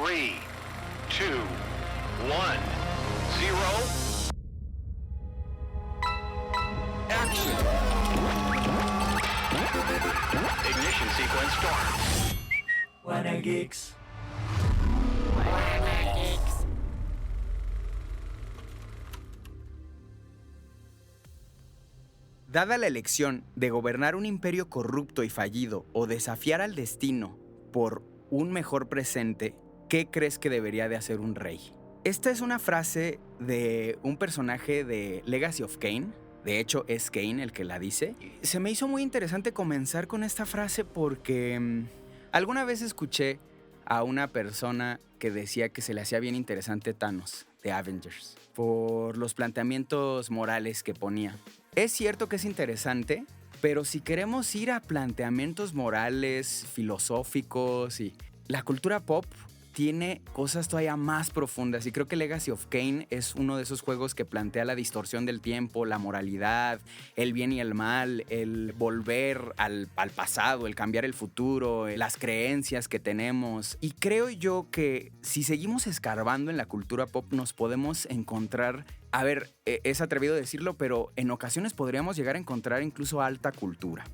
3, 2, 1, 0. Action. Ignition sequence start. Wanna Geeks. Dada la elección de gobernar un imperio corrupto y fallido o desafiar al destino por un mejor presente, ¿qué crees que debería de hacer un rey? Esta es una frase de un personaje de Legacy of Kain. De hecho, es Kain el que la dice. Se me hizo muy interesante comenzar con esta frase porque alguna vez escuché a una persona que decía que se le hacía bien interesante Thanos de Avengers por los planteamientos morales que ponía. Es cierto que es interesante, pero si queremos ir a planteamientos morales, filosóficos y la cultura pop tiene cosas todavía más profundas y creo que Legacy of Kain es uno de esos juegos que plantea la distorsión del tiempo, la moralidad, el bien y el mal, el volver al pasado, el cambiar el futuro, las creencias que tenemos. Y creo yo que si seguimos escarbando en la cultura pop nos podemos encontrar, a ver, es atrevido decirlo, pero en ocasiones podríamos llegar a encontrar incluso alta cultura.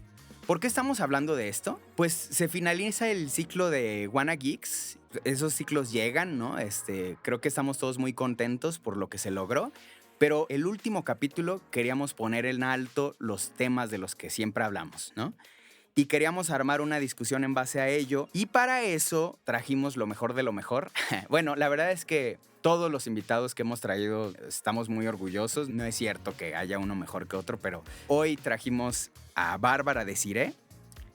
¿Por qué estamos hablando de esto? Pues se finaliza el ciclo de Wanna Geeks. Esos ciclos llegan, ¿no? Creo que estamos todos muy contentos por lo que se logró. Pero el último capítulo queríamos poner en alto los temas de los que siempre hablamos, ¿no? Y queríamos armar una discusión en base a ello. Y para eso trajimos lo mejor de lo mejor. Bueno, la verdad es que todos los invitados que hemos traído estamos muy orgullosos. No es cierto que haya uno mejor que otro, pero hoy trajimos a Bárbara Desiré,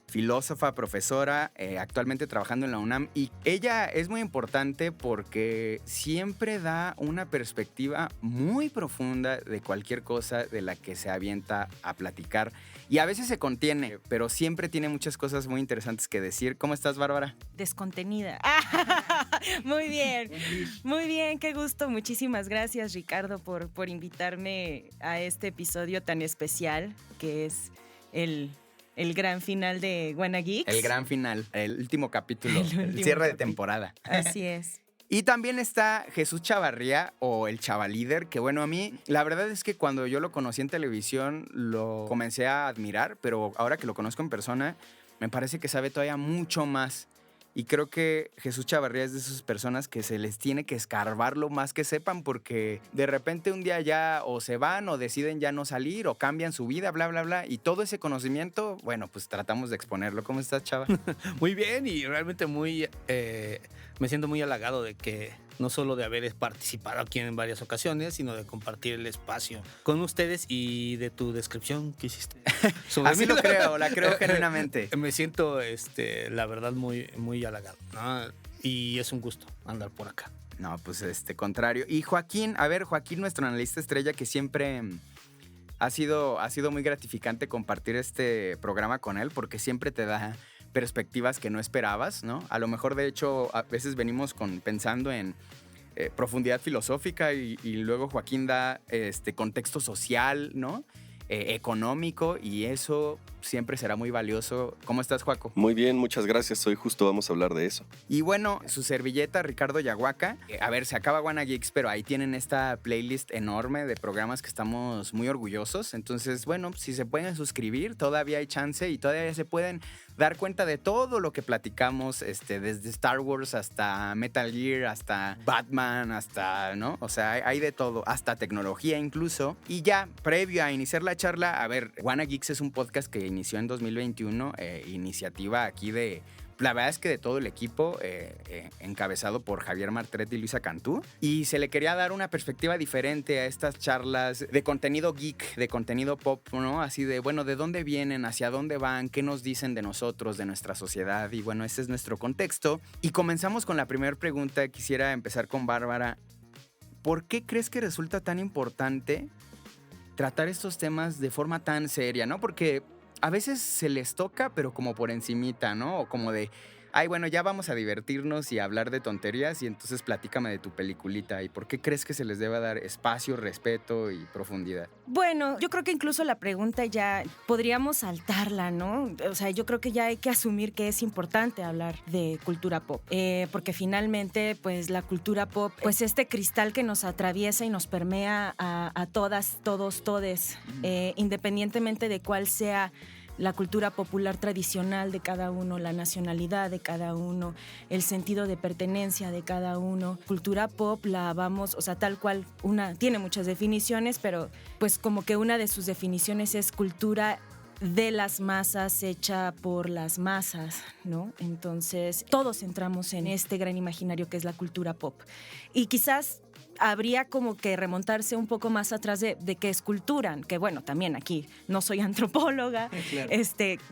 filósofa, profesora, actualmente trabajando en la UNAM. Y ella es muy importante porque siempre da una perspectiva muy profunda de cualquier cosa de la que se avienta a platicar. Y a veces se contiene, pero siempre tiene muchas cosas muy interesantes que decir. ¿Cómo estás, Bárbara? Descontenida. Muy bien, qué gusto. Muchísimas gracias, Ricardo, por invitarme a este episodio tan especial que es el gran final de Wanna Geeks. El gran final, el último capítulo, el cierre de temporada. Así es. Y también está Jesús Chavarría, o el Chavalíder, que bueno, a mí la verdad es que cuando yo lo conocí en televisión lo comencé a admirar, pero ahora que lo conozco en persona me parece que sabe todavía mucho más. Y creo que Jesús Chavarría es de esas personas que se les tiene que escarbar lo más que sepan porque de repente un día ya o se van o deciden ya no salir o cambian su vida, bla, bla, bla. Y todo ese conocimiento, bueno, pues tratamos de exponerlo. ¿Cómo estás, Chava? Muy bien y realmente me siento muy halagado de que no solo de haber participado aquí en varias ocasiones, sino de compartir el espacio con ustedes y de tu descripción que hiciste. Así lo creo, la creo genuinamente. Me siento, la verdad, muy, muy halagado, ¿no? Y es un gusto andar por acá. No, pues contrario. Y Joaquín, nuestro analista estrella, que siempre ha sido muy gratificante compartir este programa con él, porque siempre te da perspectivas que no esperabas, ¿no? A lo mejor, de hecho, a veces venimos pensando en profundidad filosófica y luego Joaquín da contexto social, ¿no? Económico, y eso siempre será muy valioso. ¿Cómo estás, Joaco? Muy bien, muchas gracias. Hoy justo vamos a hablar de eso. Y bueno, su servilleta, Ricardo Yahuaca. A ver, se acaba Wanna Geeks, pero ahí tienen esta playlist enorme de programas que estamos muy orgullosos. Entonces, bueno, si se pueden suscribir, todavía hay chance y todavía se pueden dar cuenta de todo lo que platicamos, desde Star Wars hasta Metal Gear, hasta Batman, hasta, ¿no? O sea, hay de todo, hasta tecnología incluso. Y ya, previo a iniciar la charla, a ver, Wanna Geeks es un podcast que inició en 2021, iniciativa aquí de, la verdad es que de todo el equipo, encabezado por Javier Martret y Luisa Cantú, y se le quería dar una perspectiva diferente a estas charlas de contenido geek, de contenido pop, ¿no? Así de, bueno, ¿de dónde vienen? ¿Hacia dónde van? ¿Qué nos dicen de nosotros, de nuestra sociedad? Y bueno, ese es nuestro contexto. Y comenzamos con la primera pregunta. Quisiera empezar con Bárbara. ¿Por qué crees que resulta tan importante tratar estos temas de forma tan seria, ¿no? Porque a veces se les toca, pero como por encimita, ¿no? O como de, ay, bueno, ya vamos a divertirnos y a hablar de tonterías y entonces platícame de tu peliculita y por qué crees que se les deba dar espacio, respeto y profundidad. Bueno, yo creo que incluso la pregunta ya podríamos saltarla, ¿no? O sea, yo creo que ya hay que asumir que es importante hablar de cultura pop, porque finalmente, pues la cultura pop, pues este cristal que nos atraviesa y nos permea a todas, todos, todes, independientemente de cuál sea la cultura popular tradicional de cada uno, la nacionalidad de cada uno, el sentido de pertenencia de cada uno. Cultura pop la vamos, o sea, tal cual, tiene muchas definiciones, pero pues como que una de sus definiciones es cultura de las masas, hecha por las masas, ¿no? Entonces, todos entramos en este gran imaginario que es la cultura pop. Y quizás habría como que remontarse un poco más atrás de qué es cultura, que bueno, también aquí no soy antropóloga, claro.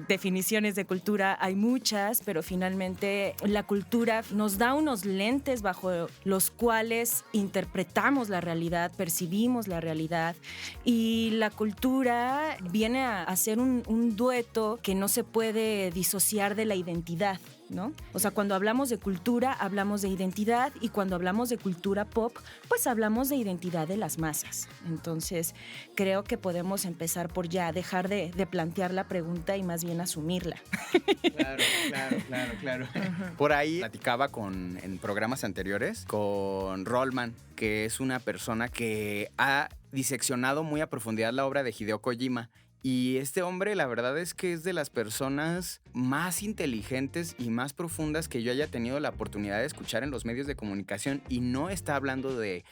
Definiciones de cultura hay muchas, pero finalmente la cultura nos da unos lentes bajo los cuales interpretamos la realidad, percibimos la realidad, y la cultura viene a ser un dueto que no se puede disociar de la identidad, ¿no? O sea, cuando hablamos de cultura, hablamos de identidad, y cuando hablamos de cultura pop, pues hablamos de identidad de las masas. Entonces, creo que podemos empezar por ya dejar de plantear la pregunta y más bien asumirla. Claro. Uh-huh. Por ahí platicaba en programas anteriores con Rollman, que es una persona que ha diseccionado muy a profundidad la obra de Hideo Kojima. Y este hombre, la verdad es que es de las personas más inteligentes y más profundas que yo haya tenido la oportunidad de escuchar en los medios de comunicación. Y no está hablando de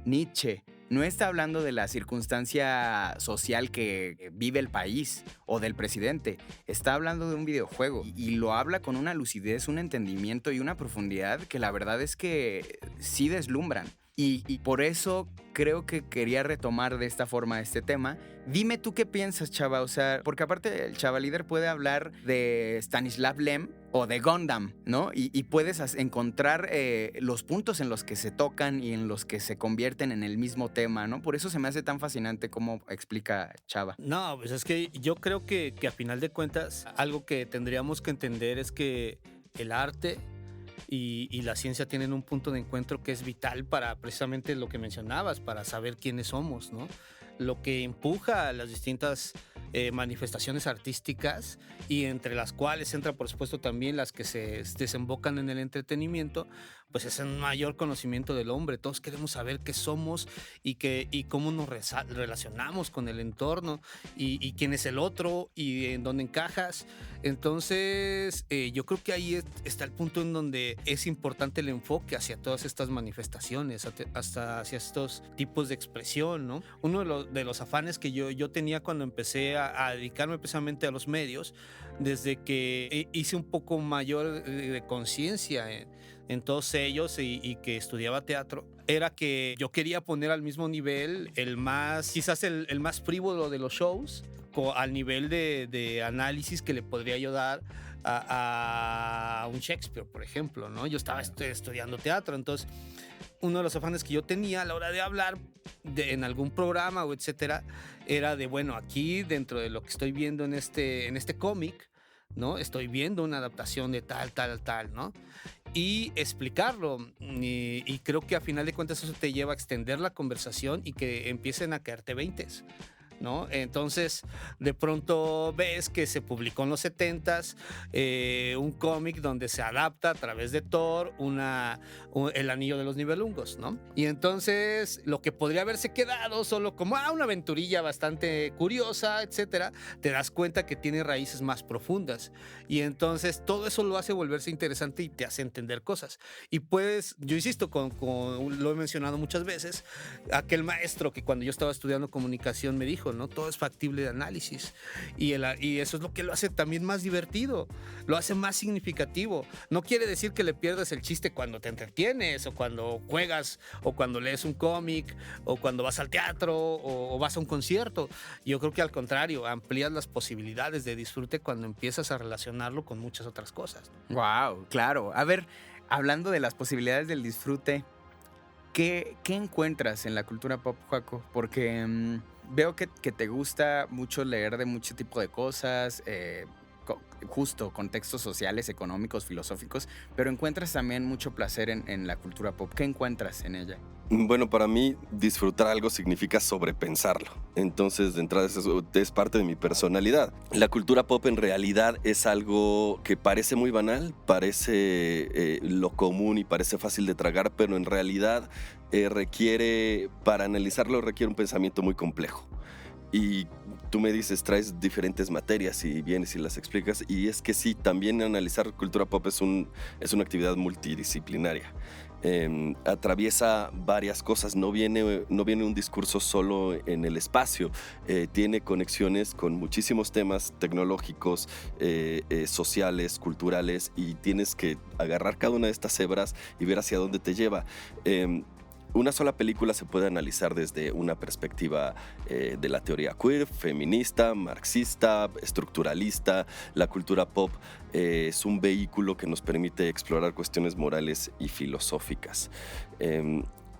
Nietzsche, no está hablando de la circunstancia social que vive el país o del presidente. Está hablando de un videojuego y lo habla con una lucidez, un entendimiento y una profundidad que la verdad es que sí deslumbran. Y por eso creo que quería retomar de esta forma este tema. Dime tú qué piensas, Chava, o sea, porque aparte el Chava Líder puede hablar de Stanislav Lem o de Gundam, ¿no? Y puedes encontrar los puntos en los que se tocan y en los que se convierten en el mismo tema, ¿no? Por eso se me hace tan fascinante cómo explica Chava. No, pues es que yo creo que a final de cuentas algo que tendríamos que entender es que el arte y la ciencia tienen un punto de encuentro que es vital para precisamente lo que mencionabas, para saber quiénes somos, ¿no? Lo que empuja a las distintas manifestaciones artísticas, y entre las cuales entra por supuesto también las que se desembocan en el entretenimiento, pues es un mayor conocimiento del hombre. Todos queremos saber qué somos y cómo nos relacionamos con el entorno y quién es el otro y en dónde encajas. Entonces yo creo que ahí está el punto en donde es importante el enfoque hacia todas estas manifestaciones, hasta hacia estos tipos de expresión, ¿no? Uno de los afanes que yo tenía cuando empecé a dedicarme precisamente a los medios, desde que hice un poco mayor de conciencia en todos ellos y que estudiaba teatro, era que yo quería poner al mismo nivel quizás el más frívolo de los shows, al nivel de análisis que le podría ayudar a un Shakespeare, por ejemplo, ¿no? Yo estaba estudiando teatro, entonces uno de los afanes que yo tenía a la hora de hablar en algún programa o etcétera, era de, bueno, aquí dentro de lo que estoy viendo en este cómic, ¿no? Estoy viendo una adaptación de tal, ¿no? Y explicarlo. Y creo que a final de cuentas eso te lleva a extender la conversación y que empiecen a caerte veintes, ¿no? Entonces, de pronto ves que se publicó en los 70s un cómic donde se adapta a través de Thor el anillo de los Nibelungos, ¿no? Y entonces, lo que podría haberse quedado solo como una aventurilla bastante curiosa, etcétera, te das cuenta que tiene raíces más profundas. Y entonces, todo eso lo hace volverse interesante y te hace entender cosas. Y pues, yo insisto, lo he mencionado muchas veces, aquel maestro que cuando yo estaba estudiando comunicación me dijo, ¿no? Todo es factible de análisis y eso es lo que lo hace también más divertido, lo hace más significativo. No quiere decir que le pierdas el chiste cuando te entretienes o cuando juegas o cuando lees un cómic o cuando vas al teatro o vas a un concierto. Yo creo que al contrario, amplías las posibilidades de disfrute cuando empiezas a relacionarlo con muchas otras cosas. Wow, claro. A ver, hablando de las posibilidades del disfrute, ¿qué encuentras en la cultura pop, Joaco? Porque veo que te gusta mucho leer de mucho tipo de cosas, justo contextos sociales, económicos, filosóficos, pero encuentras también mucho placer en la cultura pop. ¿Qué encuentras en ella? Bueno, para mí disfrutar algo significa sobrepensarlo. Entonces, de entrada, eso es parte de mi personalidad. La cultura pop en realidad es algo que parece muy banal, parece lo común y parece fácil de tragar, pero en realidad para analizarlo requiere un pensamiento muy complejo. Y tú me dices, traes diferentes materias y vienes y las explicas. Y es que sí, también analizar cultura pop es una actividad multidisciplinaria. Atraviesa varias cosas, no viene un discurso solo en el espacio, tiene conexiones con muchísimos temas tecnológicos, sociales, culturales, y tienes que agarrar cada una de estas hebras y ver hacia dónde te lleva. Una sola película se puede analizar desde una perspectiva de la teoría queer, feminista, marxista, estructuralista. La cultura pop es un vehículo que nos permite explorar cuestiones morales y filosóficas.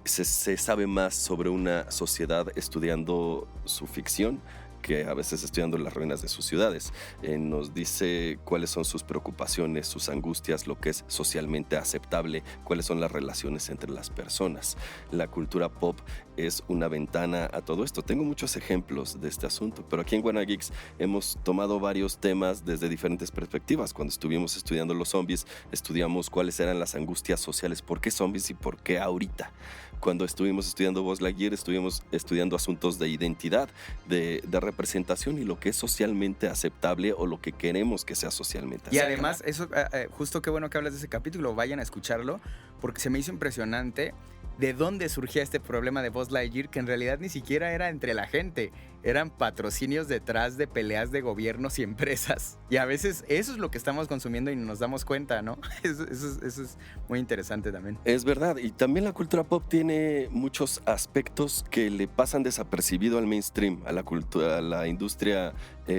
Se sabe más sobre una sociedad estudiando su ficción que a veces estudiando las ruinas de sus ciudades. Nos dice cuáles son sus preocupaciones, sus angustias, lo que es socialmente aceptable, cuáles son las relaciones entre las personas. La cultura pop es una ventana a todo esto. Tengo muchos ejemplos de este asunto, pero aquí en Wanna Geeks hemos tomado varios temas desde diferentes perspectivas. Cuando estuvimos estudiando los zombies, estudiamos cuáles eran las angustias sociales, por qué zombies y por qué ahorita. Cuando estuvimos estudiando Buzz Lightyear, estuvimos estudiando asuntos de identidad, de representación y lo que es socialmente aceptable o lo que queremos que sea socialmente Y aceptable. además, eso, justo qué bueno que hablas de ese capítulo, vayan a escucharlo, porque se me hizo impresionante de dónde surgía este problema de Buzz Lightyear, que en realidad ni siquiera era entre la gente, eran patrocinios detrás de peleas de gobiernos y empresas. Y a veces eso es lo que estamos consumiendo y nos damos cuenta, ¿no? Eso es muy interesante también. Es verdad, y también la cultura pop tiene muchos aspectos que le pasan desapercibido al mainstream, a la industria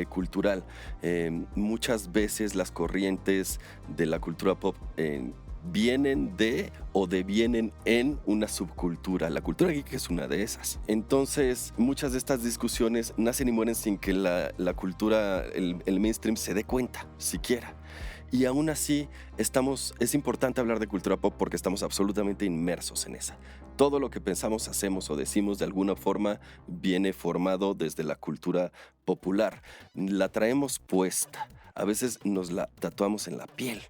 cultural. Muchas veces las corrientes de la cultura pop vienen de o devienen en una subcultura. La cultura geek es una de esas. Entonces, muchas de estas discusiones nacen y mueren sin que la cultura, el mainstream se dé cuenta, siquiera. Y aún así, es importante hablar de cultura pop porque estamos absolutamente inmersos en esa. Todo lo que pensamos, hacemos o decimos de alguna forma viene formado desde la cultura popular. La traemos puesta. A veces nos la tatuamos en la piel.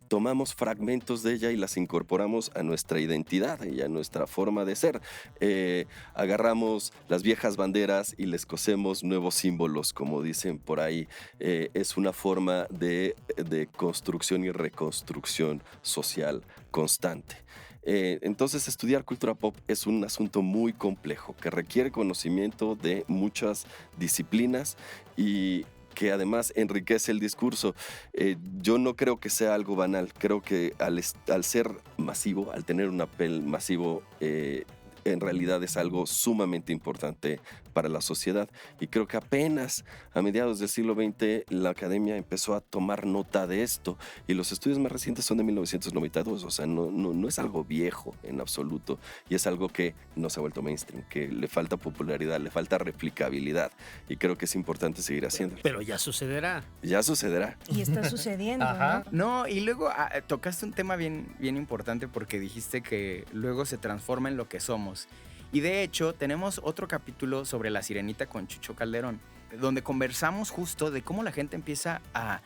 Tomamos fragmentos de ella y las incorporamos a nuestra identidad y a nuestra forma de ser. Agarramos las viejas banderas y les cosemos nuevos símbolos, como dicen por ahí. Es una forma de construcción y reconstrucción social constante. Entonces, estudiar cultura pop es un asunto muy complejo que requiere conocimiento de muchas disciplinas y que además enriquece el discurso. Yo no creo que sea algo banal. Creo que al ser masivo, al tener un apel masivo, en realidad es algo sumamente importante para la sociedad. Y creo que apenas a mediados del siglo XX la academia empezó a tomar nota de esto. Y los estudios más recientes son de 1992. O sea, no es algo viejo en absoluto. Y es algo que no se ha vuelto mainstream, que le falta popularidad, le falta replicabilidad. Y creo que es importante seguir haciéndolo. Pero ya sucederá. Ya sucederá. Y está sucediendo, Ajá. ¿no? No, y luego tocaste un tema bien importante porque dijiste que luego se transforma en lo que somos. Y de hecho, tenemos otro capítulo sobre La Sirenita con Chucho Calderón, donde conversamos justo de cómo la gente empieza a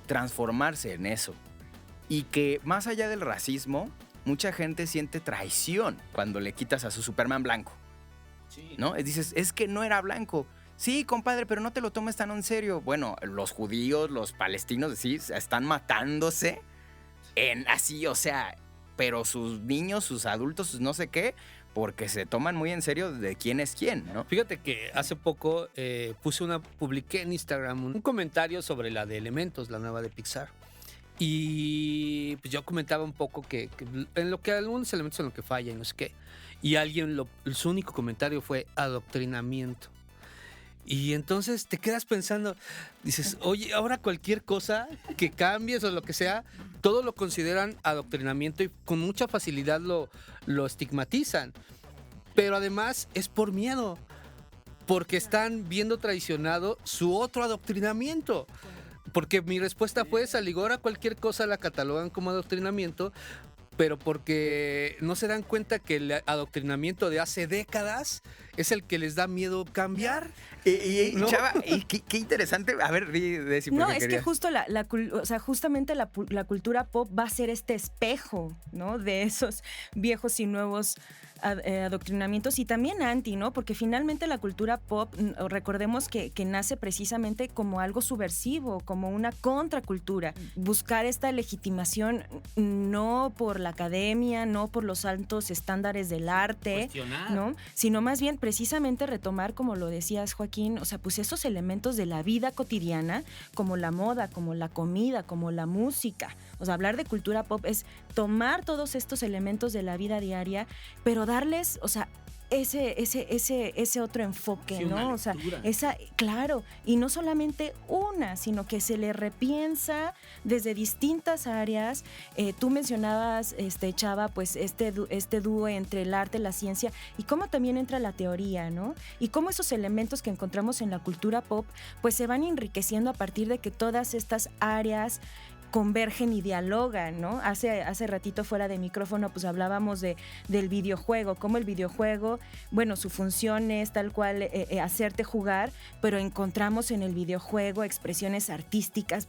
transformarse en eso. Y que más allá del racismo, mucha gente siente traición cuando le quitas a su Superman blanco, ¿no? Dices, es que no era blanco. Sí, compadre, pero no te lo tomes tan en serio. Bueno, los judíos, los palestinos, sí, están matándose así, o sea, pero sus niños, sus adultos, sus no sé qué, porque se toman muy en serio de quién es quién, ¿no? Fíjate que hace poco publiqué en Instagram un comentario sobre la de Elementos, la nueva de Pixar. Y pues yo comentaba un poco que en lo que algunos elementos en lo que falla y no sé qué. Y su único comentario fue adoctrinamiento. Y entonces te quedas pensando, dices, oye, ahora cualquier cosa que cambies o lo que sea, todo lo consideran adoctrinamiento y con mucha facilidad lo estigmatizan. Pero además es por miedo. porque están viendo traicionado su otro adoctrinamiento. Porque mi respuesta fue esa, digo, ahora cualquier cosa la catalogan como adoctrinamiento, pero porque no se dan cuenta que el adoctrinamiento de hace décadas es el que les da miedo cambiar. ¿No? Chava, y qué interesante. A ver, Desi, No, porque es quería. que justo o sea, justamente la cultura pop va a ser este espejo, ¿no? De esos viejos y nuevos adoctrinamientos y también anti, ¿no? Porque finalmente la cultura pop, recordemos que nace precisamente como algo subversivo, como una contracultura. Buscar esta legitimación no por la academia, no por los altos estándares del arte, Cuestionar. ¿no? Sino más bien precisamente retomar, como lo decías, Joaquín, o sea, pues esos elementos de la vida cotidiana, como la moda, como la comida, como la música. O sea, hablar de cultura pop es tomar todos estos elementos de la vida diaria, pero darles, o sea, ese otro enfoque, Sí, ¿no? una O sea, lectura. claro, y no solamente una, sino que se le repiensa desde distintas áreas. Tú mencionabas, Chava, pues este dúo entre el arte, la ciencia, y cómo también entra la teoría, ¿no? Y cómo esos elementos que encontramos en la cultura pop, pues se van enriqueciendo a partir de que todas estas áreas convergen y dialogan, ¿no? Hace ratito fuera de micrófono pues hablábamos del videojuego, cómo el videojuego, bueno, su función es tal cual hacerte jugar, pero encontramos en el videojuego expresiones artísticas,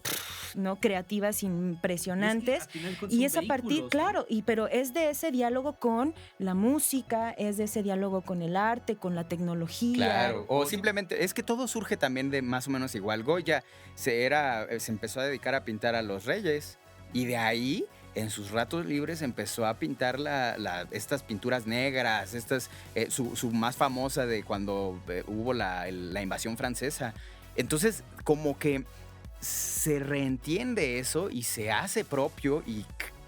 ¿no? Creativas impresionantes. Y es a partir, claro, pero es de ese diálogo con la música, es de ese diálogo con el arte, con la tecnología. Claro, o simplemente, es que todo surge también de más o menos igual. Goya se empezó a dedicar a pintar a los reyes y de ahí, en sus ratos libres, empezó a pintar estas pinturas negras, su más famosa de cuando hubo la invasión francesa. Entonces, como que se reentiende eso y se hace propio y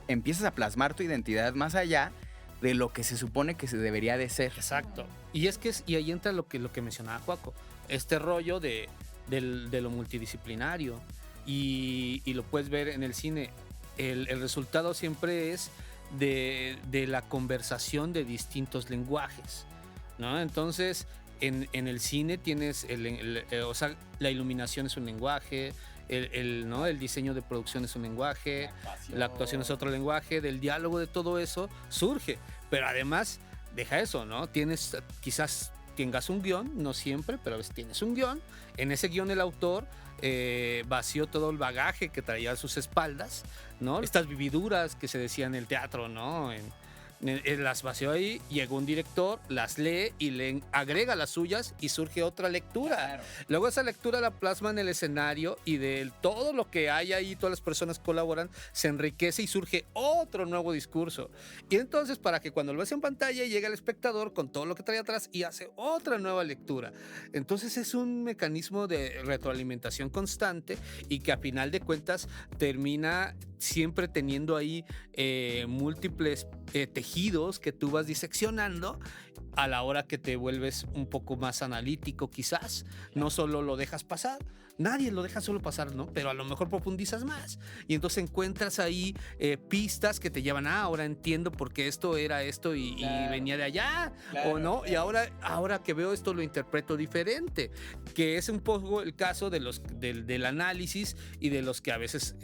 empiezas a plasmar tu identidad más allá de lo que se supone que se debería de ser. Exacto. Y es que y ahí entra lo que mencionaba Joaco, este rollo de lo multidisciplinario y lo puedes ver en el cine. El resultado siempre es de la conversación de distintos lenguajes, ¿no? Entonces, en el cine tienes o sea, la iluminación es un lenguaje, ¿no? El diseño de producción es un lenguaje, la actuación es otro lenguaje, del diálogo de todo eso surge. Pero además, deja eso, ¿no? Quizás tengas un guión, no siempre, pero a veces tienes un guión. En ese guión el autor vació todo el bagaje que traía a sus espaldas, ¿no? Estas vividuras que se decían en el teatro, ¿no? Las vació ahí, llegó un director, las lee y le agrega las suyas y surge otra lectura. Claro. Luego esa lectura la plasma en el escenario y de todo lo que hay ahí, todas las personas colaboran, se enriquece y surge otro nuevo discurso. Y entonces, para que cuando lo ves en pantalla llega el espectador con todo lo que trae atrás y hace otra nueva lectura. Entonces es un mecanismo de retroalimentación constante y que a final de cuentas termina siempre teniendo ahí múltiples tejidos que tú vas diseccionando a la hora que te vuelves un poco más analítico quizás, no solo lo dejas pasar, nadie lo deja solo pasar, ¿no? Pero a lo mejor profundizas más y entonces encuentras ahí pistas que te llevan, ahora entiendo por qué esto era esto y venía de allá, o no, y ahora que veo esto lo interpreto diferente, que es un poco el caso del análisis y de los que a veces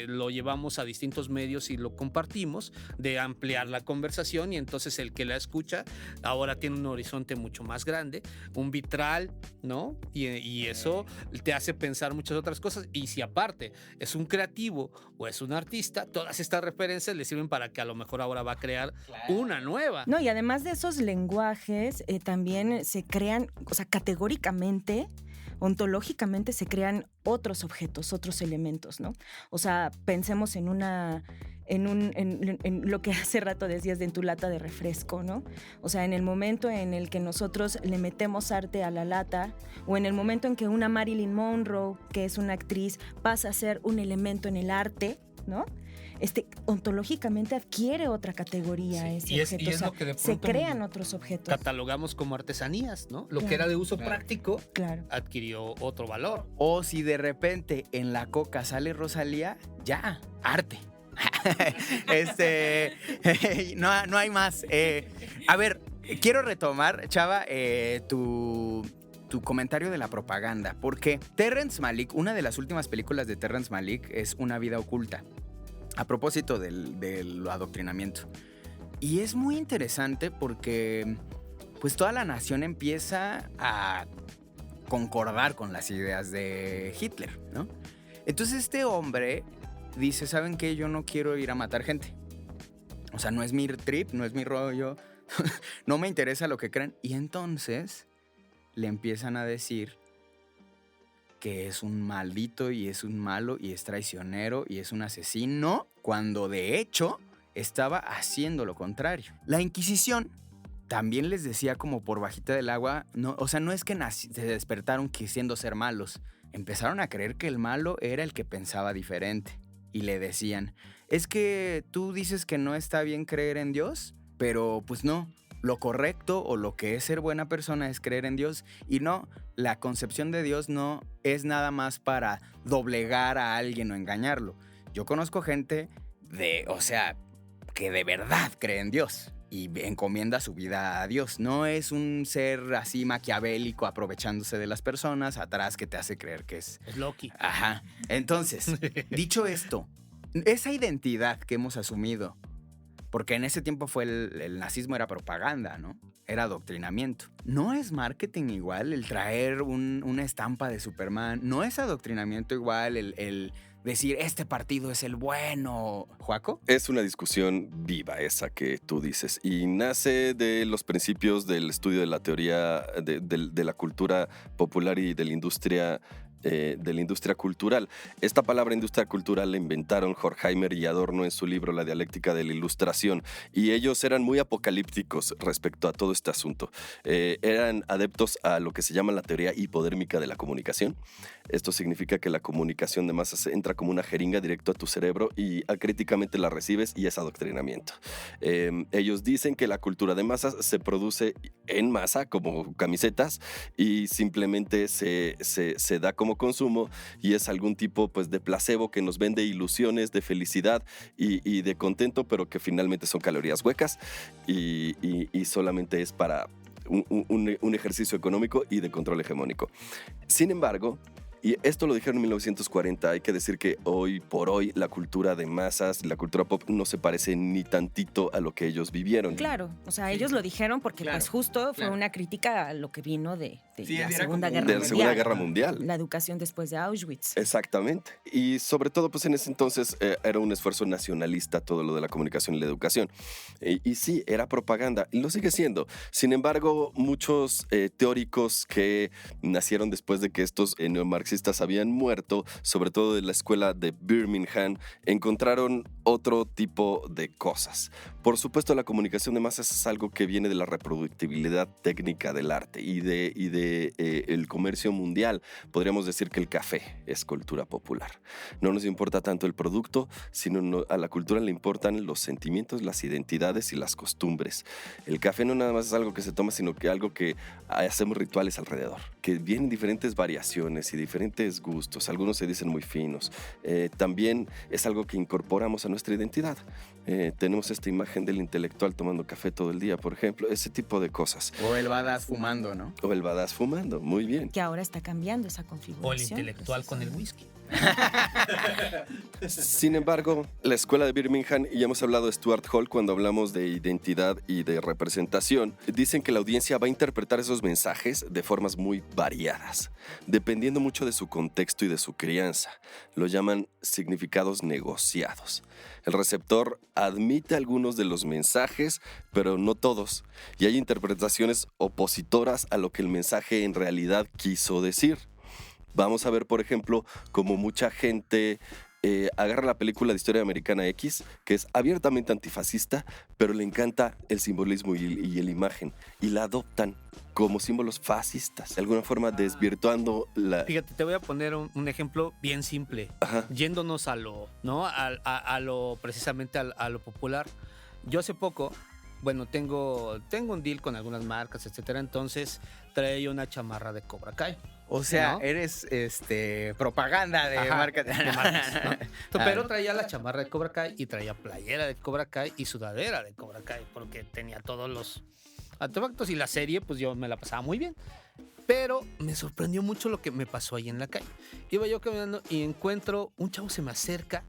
lo llevamos a distintos medios y lo compartimos, de ampliar la conversación y entonces el que la escucha ahora tiene un horizonte mucho más grande, un vitral, ¿no? Y eso te hace pensar muchas otras cosas. Y si aparte es un creativo o es un artista, todas estas referencias le sirven para que a lo mejor ahora va a crear una nueva. No, y además de esos lenguajes, también se crean, o sea, categóricamente, ontológicamente se crean otros objetos, otros elementos, ¿no? O sea, pensemos en lo que hace rato decías de en tu lata de refresco, ¿no? O sea, en el momento en el que nosotros le metemos arte a la lata, o en el momento en que una Marilyn Monroe, que es una actriz, pasa a ser un elemento en el arte, ¿no? Ontológicamente adquiere otra categoría ese objeto. Y es lo que de se pronto crean otros objetos. Catalogamos como artesanías, ¿no? Lo Claro. que era de uso práctico Claro. adquirió otro valor. O si de repente en la coca sale Rosalía, ya, arte. No hay más. A ver, quiero retomar, Chava, tu comentario de la propaganda, porque Terrence Malick, una de las últimas películas de Terrence Malick es Una vida oculta, a propósito del adoctrinamiento. Y es muy interesante porque pues toda la nación empieza a concordar con las ideas de Hitler, ¿no? Entonces este hombre dice, ¿saben qué? Yo no quiero ir a matar gente. O sea, no es mi trip, no es mi rollo, no me interesa lo que creen. Y entonces le empiezan a decir que es un maldito y es un malo y es traicionero y es un asesino, cuando de hecho estaba haciendo lo contrario. La Inquisición también les decía como por bajita del agua, no, o sea, no es que se despertaron quisiendo ser malos, empezaron a creer que el malo era el que pensaba diferente. Y le decían, es que tú dices que no está bien creer en Dios, pero pues no, lo correcto o lo que es ser buena persona es creer en Dios. Y no, la concepción de Dios no es nada más para doblegar a alguien o engañarlo. Yo conozco gente que de verdad cree en Dios y encomienda su vida a Dios. No es un ser así maquiavélico aprovechándose de las personas atrás que te hace creer que es... Es Loki. Ajá. Entonces, dicho esto, esa identidad que hemos asumido, porque en ese tiempo fue el nazismo era propaganda, ¿no? Era adoctrinamiento. No es marketing igual el traer una estampa de Superman. No es adoctrinamiento igual el decir, este partido es el bueno. ¿Juaco? Es una discusión viva esa que tú dices y nace de los principios del estudio de la teoría de la cultura popular y de la industria cultural. Esta palabra industria cultural la inventaron Horkheimer y Adorno en su libro La dialéctica de la ilustración, y ellos eran muy apocalípticos respecto a todo este asunto. Eran adeptos a lo que se llama la teoría hipodérmica de la comunicación. Esto significa que la comunicación de masas entra como una jeringa directo a tu cerebro y acríticamente la recibes, y es adoctrinamiento. Ellos dicen que la cultura de masas se produce en masa como camisetas y simplemente se da como consumo, y es algún tipo pues de placebo que nos vende ilusiones de felicidad y de contento, pero que finalmente son calorías huecas y solamente es para un ejercicio económico y de control hegemónico. Sin embargo, y esto lo dijeron en 1940, hay que decir que hoy por hoy la cultura de masas, la cultura pop no se parece ni tantito a lo que ellos vivieron. Claro, o sea, ellos lo dijeron porque Claro, pues justo fue claro. una crítica a lo que vino de Sí, la era Segunda como Guerra De la Mundial. Segunda Guerra Mundial. La educación después de Auschwitz. Exactamente. Y sobre todo, pues en ese entonces era un esfuerzo nacionalista todo lo de la comunicación y la educación. Y sí, era propaganda, y lo sigue siendo. Sin embargo, muchos teóricos que nacieron después de que estos neomarxistas habían muerto, sobre todo de la escuela de Birmingham, encontraron otro tipo de cosas. Por supuesto, la comunicación de masas es algo que viene de la reproductibilidad técnica del arte y de el comercio mundial. Podríamos decir que el café es cultura popular. No nos importa tanto el producto, sino a la cultura le importan los sentimientos, las identidades y las costumbres. El café no nada más es algo que se toma, sino que algo que hacemos rituales alrededor, que vienen diferentes variaciones y diferentes gustos. Algunos se dicen muy finos. También es algo que incorporamos a nuestra identidad. Tenemos esta imagen del intelectual tomando café todo el día, por ejemplo, ese tipo de cosas. O el badass fumando, ¿no? O el badass fumando, muy bien. Que ahora está cambiando esa configuración. O el intelectual con el whisky. Sin embargo, la escuela de Birmingham, y ya hemos hablado de Stuart Hall cuando hablamos de identidad y de representación, dicen que la audiencia va a interpretar esos mensajes de formas muy variadas, dependiendo mucho de su contexto y de su crianza. Lo llaman significados negociados. El receptor admite algunos de los mensajes, pero no todos, y hay interpretaciones opositoras a lo que el mensaje en realidad quiso decir. Vamos a ver, por ejemplo, cómo mucha gente agarra la película de Historia Americana X, que es abiertamente antifascista, pero le encanta el simbolismo y la imagen, y la adoptan como símbolos fascistas, de alguna forma desvirtuando la... Fíjate, te voy a poner un ejemplo bien simple. Ajá. Yéndonos a lo, ¿no? A lo precisamente a lo popular. Yo hace poco, bueno, tengo un deal con algunas marcas, etcétera, entonces traía una chamarra de Cobra Kai. O sea, ¿no? eres propaganda de Ajá, marca. de marcas, ¿no? Pero traía la chamarra de Cobra Kai y traía playera de Cobra Kai y sudadera de Cobra Kai, porque tenía todos los artefactos y la serie, pues yo me la pasaba muy bien. Pero me sorprendió mucho lo que me pasó ahí en la calle. Iba yo caminando y encuentro, un chavo se me acerca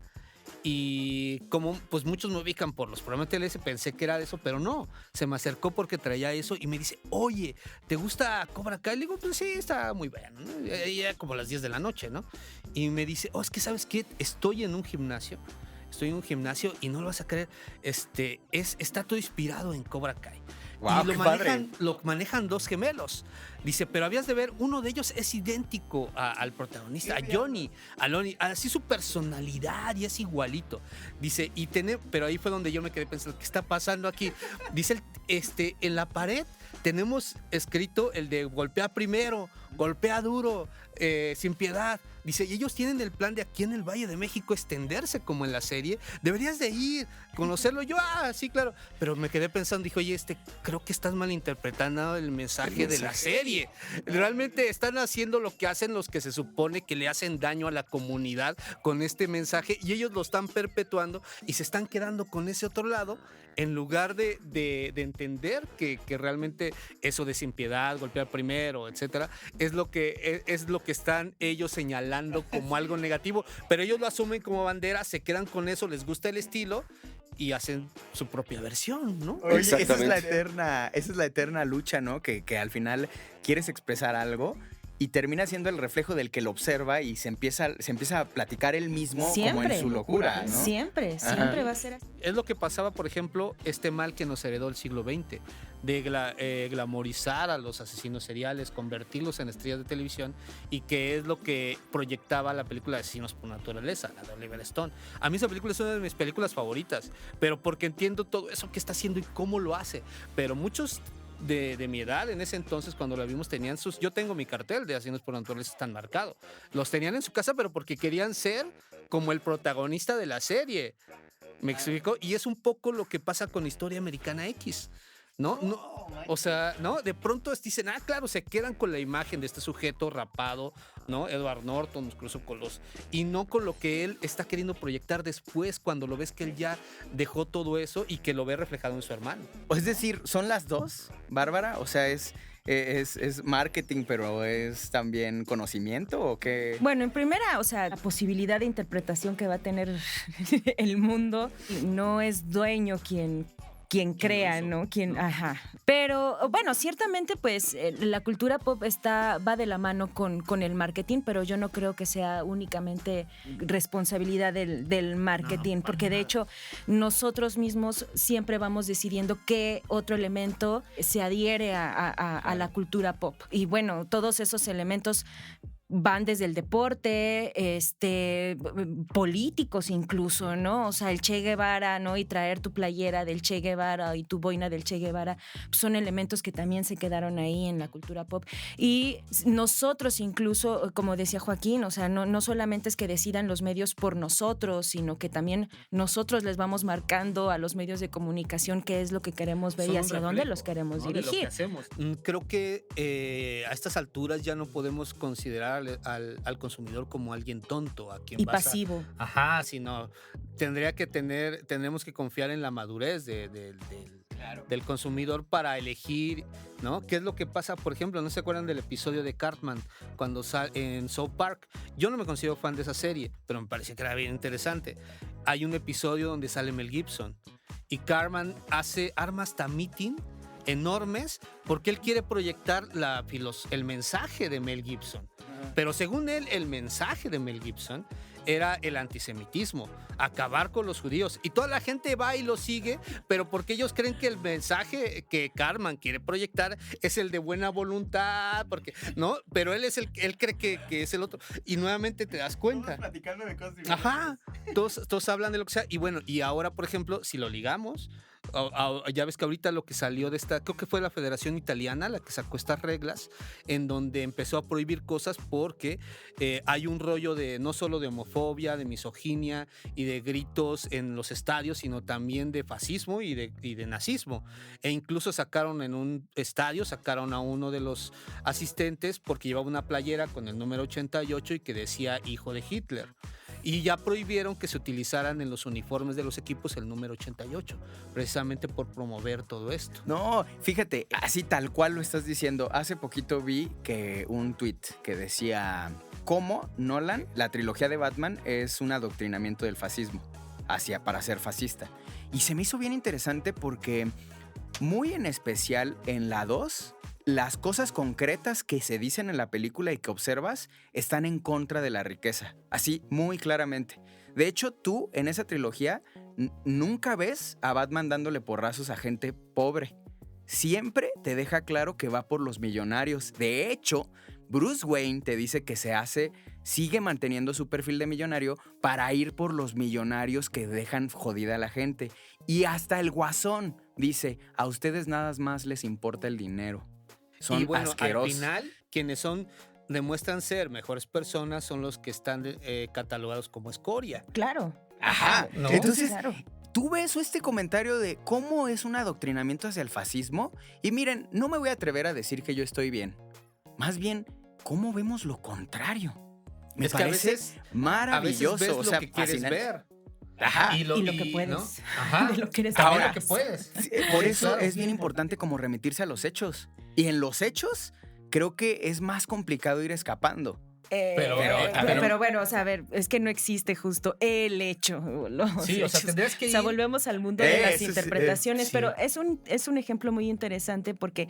y como pues muchos me ubican por los programas de TLS, pensé que era de eso, pero no. Se me acercó porque traía eso y me dice, oye, ¿te gusta Cobra Kai? Le digo, pues sí, está muy bueno, ¿no? Ya como las 10 de la noche, ¿no? Y me dice, es que ¿sabes qué? Estoy en un gimnasio y no lo vas a creer, está todo inspirado en Cobra Kai. Wow, Y lo manejan dos gemelos. Dice, pero habías de ver, uno de ellos es idéntico al protagonista, a Johnny, así su personalidad y es igualito. Dice, pero ahí fue donde yo me quedé pensando, ¿qué está pasando aquí? Dice, en la pared tenemos escrito el de golpea primero, golpea duro, sin piedad. Dice, y ellos tienen el plan de aquí en el Valle de México extenderse como en la serie. Deberías de ir, conocerlo. Yo, sí, claro. Pero me quedé pensando, dije, oye, creo que estás malinterpretando el mensaje de la serie. Realmente están haciendo lo que hacen los que se supone que le hacen daño a la comunidad con este mensaje y ellos lo están perpetuando y se están quedando con ese otro lado en lugar de entender que realmente eso de sin piedad, golpear primero, etcétera, es lo que están ellos señalando como algo negativo, pero ellos lo asumen como bandera, se quedan con eso, les gusta el estilo y hacen su propia versión, ¿no? Oye, esa Exactamente. es la eterna lucha, ¿no? Que al final quieres expresar algo y termina siendo el reflejo del que lo observa y se empieza a platicar él mismo como en su locura, ¿no? Siempre va a ser así. Es lo que pasaba, por ejemplo, este mal que nos heredó el siglo XX, de glamorizar a los asesinos seriales, convertirlos en estrellas de televisión, y que es lo que proyectaba la película de Asesinos por Naturaleza, la de Oliver Stone. A mí esa película es una de mis películas favoritas, pero porque entiendo todo eso que está haciendo y cómo lo hace. Pero muchos de mi edad en ese entonces, cuando la vimos, tenían yo tengo mi cartel de Asesinos por Naturaleza tan marcado. Los tenían en su casa, pero porque querían ser como el protagonista de la serie. ¿Me explico? Y es un poco lo que pasa con Historia Americana X. ¿No? O sea, ¿no? De pronto dicen, claro, se quedan con la imagen de este sujeto rapado, ¿no? Edward Norton, musculoso, coloso, y no con lo que él está queriendo proyectar después, cuando lo ves que él ya dejó todo eso y que lo ve reflejado en su hermano. Es decir, ¿son las dos, Bárbara? O sea, ¿es marketing, pero es también conocimiento o qué? Bueno, en primera, o sea, la posibilidad de interpretación que va a tener el mundo no es dueño quien crea, ¿no? Ajá. Pero bueno, ciertamente pues la cultura pop va de la mano con el marketing, pero yo no creo que sea únicamente responsabilidad del marketing, porque de hecho nosotros mismos siempre vamos decidiendo qué otro elemento se adhiere a la cultura pop. Y bueno, todos esos elementos van desde el deporte, políticos incluso, ¿no? O sea, el Che Guevara, ¿no? Y traer tu playera del Che Guevara y tu boina del Che Guevara, son elementos que también se quedaron ahí en la cultura pop. Y nosotros incluso, como decía Joaquín, o sea, no solamente es que decidan los medios por nosotros, sino que también nosotros les vamos marcando a los medios de comunicación qué es lo que queremos ver y hacia dónde los queremos dirigir. De lo que hacemos. Creo que a estas alturas ya no podemos considerar al consumidor como alguien tonto, a quien y pasivo. Ajá, sino tenemos que confiar en la madurez del consumidor para elegir, ¿no? ¿Qué es lo que pasa? Por ejemplo, ¿no se acuerdan del episodio de Cartman cuando sale en South Park? Yo no me considero fan de esa serie, pero me parecía que era bien interesante. Hay un episodio donde sale Mel Gibson y Cartman arma hasta meeting enormes porque él quiere proyectar el mensaje de Mel Gibson. Pero según él, el mensaje de Mel Gibson era el antisemitismo, acabar con los judíos. Y toda la gente va y lo sigue, pero porque ellos creen que el mensaje que Cartman quiere proyectar es el de buena voluntad, porque, ¿no? Pero él cree que es el otro. Y nuevamente te das cuenta. Estamos platicando de cosas diferentes. Ajá, todos hablan de lo que sea. Y bueno, y ahora, por ejemplo, si lo ligamos, ya ves que ahorita lo que salió de creo que fue la Federación Italiana la que sacó estas reglas en donde empezó a prohibir cosas porque hay un rollo no solo de homofobia, de misoginia y de gritos en los estadios, sino también de fascismo y de nazismo. E incluso sacaron en un estadio, a uno de los asistentes porque llevaba una playera con el número 88 y que decía hijo de Hitler. Y ya prohibieron que se utilizaran en los uniformes de los equipos el número 88, precisamente por promover todo esto. No, fíjate, así tal cual lo estás diciendo. Hace poquito vi que un tweet que decía cómo Nolan, la trilogía de Batman, es un adoctrinamiento del fascismo para ser fascista. Y se me hizo bien interesante porque muy en especial en la 2, las cosas concretas que se dicen en la película y que observas están en contra de la riqueza, así muy claramente. De hecho, tú en esa trilogía nunca ves a Batman dándole porrazos a gente pobre. Siempre te deja claro que va por los millonarios. De hecho, Bruce Wayne te dice que sigue manteniendo su perfil de millonario para ir por los millonarios que dejan jodida a la gente. Y hasta el Guasón dice, a ustedes nada más les importa el dinero. Son y bueno, asquerosos. al final, quienes demuestran ser mejores personas son los que están catalogados como escoria. Claro. Ajá. ¿No? Entonces, Claro. tú ves este comentario de cómo es un adoctrinamiento hacia el fascismo y miren, no me voy a atrever a decir que yo estoy bien. Más bien, ¿cómo vemos lo contrario? Me Es que a parece veces maravilloso. ves o sea, lo que quieres fascinante. ver. Ajá. Y lo que puedes. ¿no? Ajá. De lo que eres Ahora capaz. que puedes. Por Sí, eso claro. es bien importante como remitirse a los hechos. Y en los hechos, creo que es más complicado ir escapando. Pero bueno, o sea, a ver, es que no existe justo el hecho. Los Sí, o sea, hechos. tendrías que O sea, ir. volvemos al mundo de las Eso sí, interpretaciones, sí. pero es un ejemplo muy interesante porque,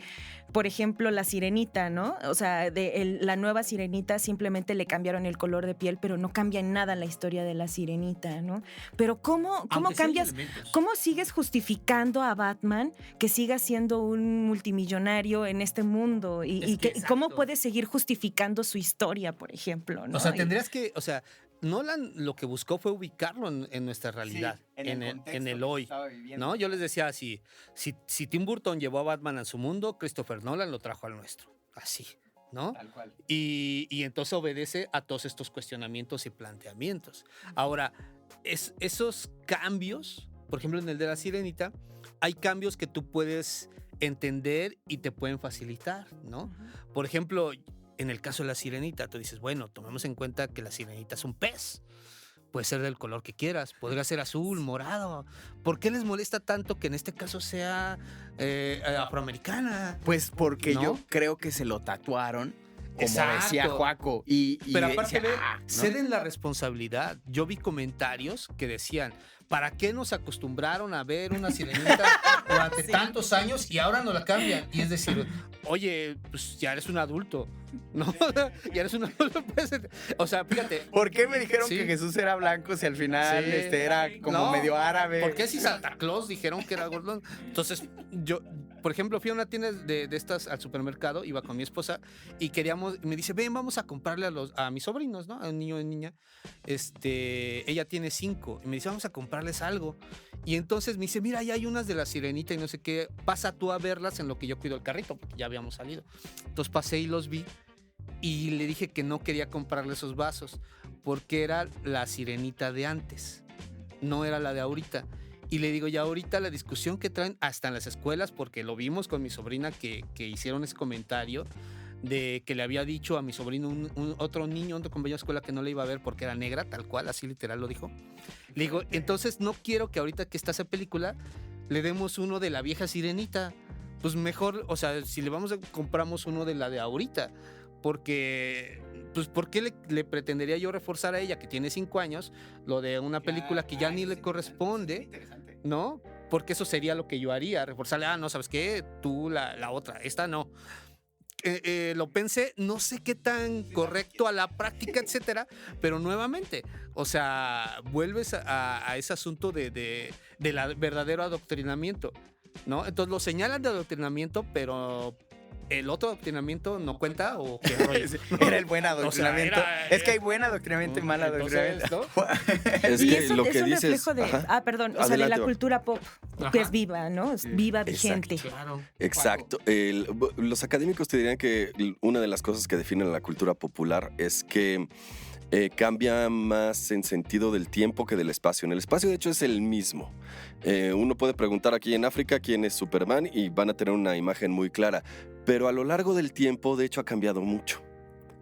por ejemplo, la sirenita, ¿no? O sea, la nueva sirenita simplemente le cambiaron el color de piel, pero no cambia en nada la historia de la sirenita, ¿no? Pero ¿cómo Aunque sí hay cambias? elementos. ¿Cómo sigues justificando a Batman que siga siendo un multimillonario en este mundo? Es ¿Y que cómo exacto. puedes seguir justificando su historia, por ejemplo? ¿no? O sea, Y- tendrías que, o sea, Nolan lo que buscó fue ubicarlo en nuestra realidad, en el hoy. ¿No? Yo les decía así, si Tim Burton llevó a Batman a su mundo, Christopher Nolan lo trajo al nuestro. Así, ¿no? Tal cual. Y entonces obedece a todos estos cuestionamientos y planteamientos. Ahora, esos cambios, por ejemplo, en el de la Sirenita, hay cambios que tú puedes entender y te pueden facilitar, ¿no? Por ejemplo, en el caso de la Sirenita, tú dices, bueno, tomemos en cuenta que la Sirenita es un pez. Puede ser del color que quieras, podría ser azul, morado. ¿Por qué les molesta tanto que en este caso sea afroamericana? Pues porque ¿No? yo creo que se lo tatuaron, como Exacto. decía Joaco. Y Pero aparte, decía, ve, ¿no? ceden la responsabilidad. Yo vi comentarios que decían, ¿para qué nos acostumbraron a ver una sirenita durante tantos años y ahora nos la cambian? Y es decir, oye, pues ya eres un adulto, ¿no? Ya eres un adulto. Pues, o sea, fíjate. ¿Por qué me dijeron Sí. que Jesús era blanco si al final Sí. era como No, medio árabe? ¿Por qué si Santa Claus dijeron que era gordón? Entonces, yo, por ejemplo, fui a una tienda de estas al supermercado, iba con mi esposa y me dice, ven, vamos a comprarle a mis sobrinos, ¿no? A un niño y niña. Ella tiene 5 y me dice, vamos a comprarles algo. Y entonces me dice, mira, ya hay unas de la Sirenita y no sé qué, pasa tú a verlas en lo que yo cuido el carrito, porque ya habíamos salido. Entonces pasé y los vi y le dije que no quería comprarle esos vasos porque era la Sirenita de antes, no era la de ahorita. Y le digo, ya ahorita la discusión que traen hasta en las escuelas, porque lo vimos con mi sobrina que hicieron ese comentario de que le había dicho a mi sobrino otro niño, otro compañero de escuela que no le iba a ver porque era negra, tal cual, así literal lo dijo. Le digo, entonces no quiero que ahorita que está esa película le demos uno de la vieja Sirenita. Pues mejor, o sea, si le vamos a compramos uno de la de ahorita, porque pues ¿por qué le pretendería yo reforzar a ella que tiene 5 años lo de una película que ya ni le corresponde, ¿no? Porque eso sería lo que yo haría, reforzarle, no, ¿sabes qué? Tú la otra, esta no. Lo pensé, no sé qué tan correcto a la práctica, etcétera, pero nuevamente, o sea, vuelves a ese asunto del verdadero adoctrinamiento, ¿no? Entonces lo señalan de adoctrinamiento, pero el otro adoctrinamiento no cuenta o qué rollo. Era el buen adoctrinamiento. O sea, era- es que hay buen adoctrinamiento y mal Entonces, adoctrinamiento. ¿no? Es y que eso lo es que un dices. reflejo de, Ajá. perdón, o sea, de Adelante, la va. cultura pop, que Ajá. es viva, ¿no? Es viva, vigente. Claro. Exacto. Los académicos te dirían que una de las cosas que definen la cultura popular es que cambia más en sentido del tiempo que del espacio. En el espacio, de hecho, es el mismo. Uno puede preguntar aquí en África quién es Superman y van a tener una imagen muy clara. Pero a lo largo del tiempo, de hecho, ha cambiado mucho.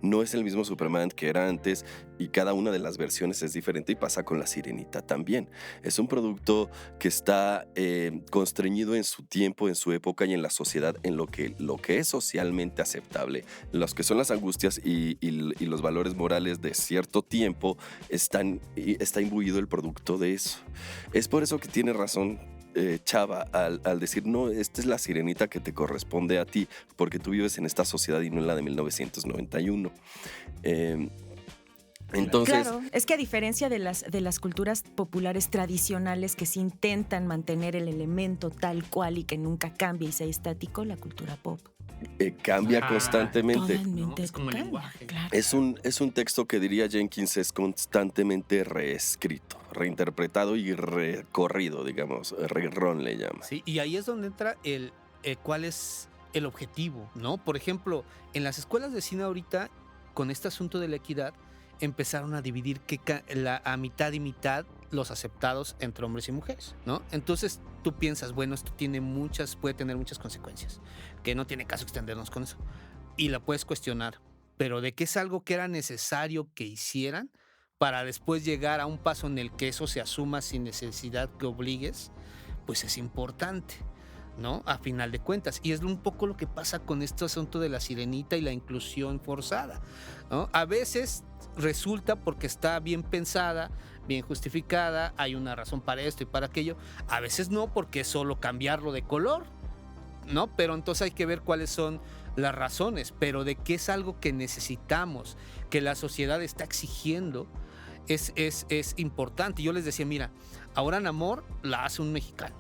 no es el mismo Superman que era antes y cada una de las versiones es diferente y pasa con La Sirenita también. Es un producto que está constreñido en su tiempo, en su época y en la sociedad, en lo que es socialmente aceptable. Los que son las angustias y los valores morales de cierto tiempo está imbuido el producto de eso. Es por eso que tiene razón Chava al decir, no, esta es la Sirenita que te corresponde a ti, porque tú vives en esta sociedad y no en la de 1991. Entonces, claro, es que a diferencia de las culturas populares tradicionales que sí intentan mantener el elemento tal cual y que nunca cambia y sea estático, la cultura pop cambia constantemente. totalmente ¿no? Es como el cambia, lenguaje. claro. Es un texto que diría Jenkins es constantemente reescrito, reinterpretado y recorrido, digamos. Rerun le llama. Sí, y ahí es donde entra cuál es el objetivo, ¿no? Por ejemplo, en las escuelas de cine ahorita, con este asunto de la equidad, empezaron a dividir a mitad y mitad los aceptados entre hombres y mujeres, ¿no? Entonces tú piensas, bueno, esto puede tener muchas consecuencias, que no tiene caso extendernos con eso. Y la puedes cuestionar, pero de que es algo que era necesario que hicieran para después llegar a un paso en el que eso se asuma sin necesidad que obligues, pues es importante, ¿no? A final de cuentas. Y es un poco lo que pasa con este asunto de la Sirenita y la inclusión forzada, ¿no? A veces resulta porque está bien pensada, bien justificada, hay una razón para esto y para aquello. A veces no, porque es solo cambiarlo de color, ¿no? Pero entonces hay que ver cuáles son las razones, pero de que es algo que necesitamos, que la sociedad está exigiendo, es importante. Yo les decía, mira, ahora Namor la hace un mexicano,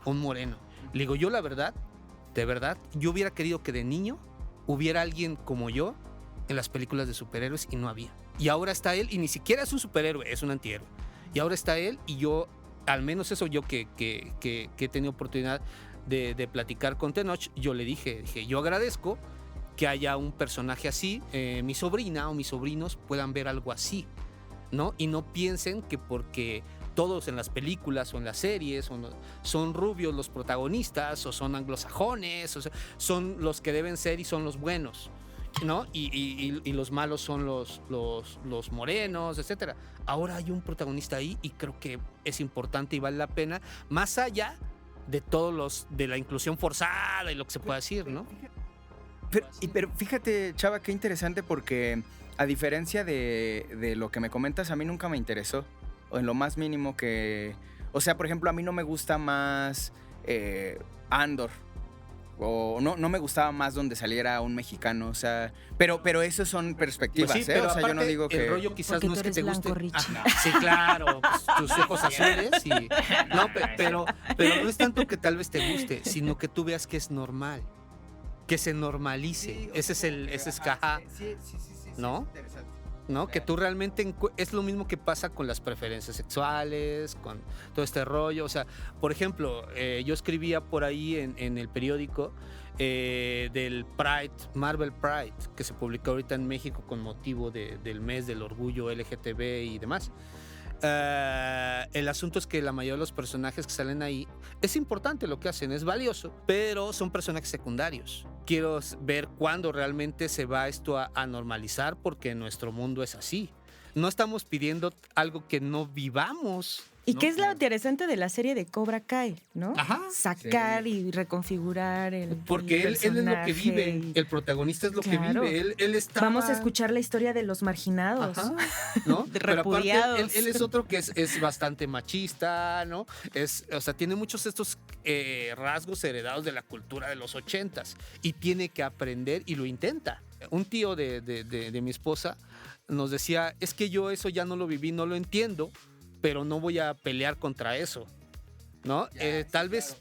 un moreno. Le digo, yo la verdad, de verdad, yo hubiera querido que de niño hubiera alguien como yo en las películas de superhéroes y no había. Y ahora está él y ni siquiera es un superhéroe, es un antihéroe. Y ahora está él y yo, al menos eso yo que he tenido oportunidad de platicar con Tenoch, yo le dije, yo agradezco que haya un personaje así, mi sobrina o mis sobrinos puedan ver algo así, ¿no? Y no piensen que porque todos en las películas o en las series son rubios los protagonistas o son anglosajones, o sea, son los que deben ser y son los buenos, ¿no? Y los malos son los morenos, etcétera. Ahora hay un protagonista ahí y creo que es importante y vale la pena, más allá de de la inclusión forzada y lo que se pueda decir, ¿no? Pero fíjate, Chava, qué interesante, porque a diferencia de lo que me comentas, a mí nunca me interesó, o en lo más mínimo que... O sea, por ejemplo, a mí no me gusta más Andor, o no me gustaba más donde saliera un mexicano, o sea... Pero eso son perspectivas, Pues sí, ¿eh? pero O sea, yo no aparte, digo que... el rollo quizás Porque no tú es que eres te guste. blanco, Richie. Ajá, sí, claro, pues, tus ojos azules y... No, pero no es tanto que tal vez te guste, sino que tú veas que es normal, que se normalice. Sí, ese es caja, sí, ¿no? interesante. ¿no? Que tú realmente es lo mismo que pasa con las preferencias sexuales, con todo este rollo. O sea, por ejemplo, yo escribía por ahí en el periódico del Pride, Marvel Pride, que se publicó ahorita en México con motivo del mes del orgullo LGTB y demás. El asunto es que la mayoría de los personajes que salen ahí, es importante lo que hacen, es valioso, pero son personajes secundarios. Quiero ver cuándo realmente se va esto a normalizar, porque nuestro mundo es así. No estamos pidiendo algo que no vivamos. ¿Y ¿no? qué es lo interesante de la serie de Cobra Kai, no? Ajá. Sacar y reconfigurar el Porque él es lo que personaje vive, y- el protagonista es lo Claro. que vive, él está... Vamos a escuchar la historia de los marginados. Ajá, ¿no? De Pero aparte, repudiados. él es otro que es bastante machista, ¿no? O sea, tiene muchos de estos rasgos heredados de la cultura de los 80s y tiene que aprender y lo intenta. Un tío de mi esposa nos decía, es que yo eso ya no lo viví, no lo entiendo, pero no voy a pelear contra eso, ¿no? Tal vez...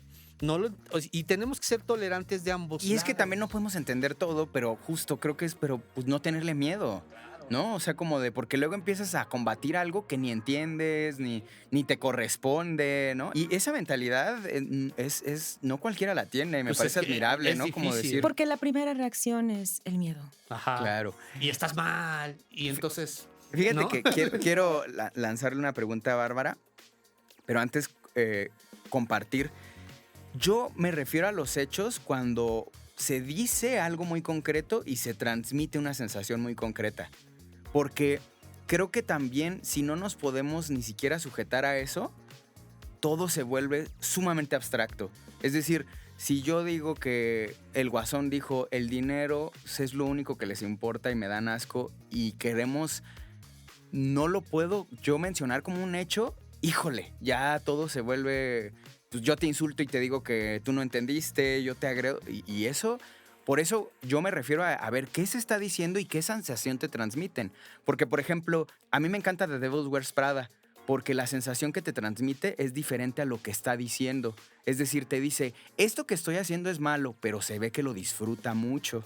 y tenemos que ser tolerantes de ambos Y es que lados. también no podemos entender todo, pero justo creo que es, pero pues no tenerle miedo, ¿no? O sea, como de, porque luego empiezas a combatir algo que ni entiendes, ni te corresponde, ¿no? Y esa mentalidad no cualquiera la tiene, me Pues parece es que admirable, es ¿no? Como difícil. decir, Porque la primera reacción es el miedo. Ajá. claro. Y estás mal, y entonces... Fíjate ¿no? que quiero lanzarle una pregunta a Bárbara, pero antes compartir. Yo me refiero a los hechos cuando se dice algo muy concreto y se transmite una sensación muy concreta. Porque creo que también, si no nos podemos ni siquiera sujetar a eso, todo se vuelve sumamente abstracto. Es decir, si yo digo que el Guasón dijo, el dinero es lo único que les importa y me dan asco y queremos, no lo puedo yo mencionar como un hecho, híjole, ya todo se vuelve, pues yo te insulto y te digo que tú no entendiste, yo te agredo, y eso, por eso yo me refiero a ver qué se está diciendo y qué sensación te transmiten. Porque, por ejemplo, a mí me encanta The Devil Wears Prada, porque la sensación que te transmite es diferente a lo que está diciendo. Es decir, te dice, esto que estoy haciendo es malo, pero se ve que lo disfruta mucho.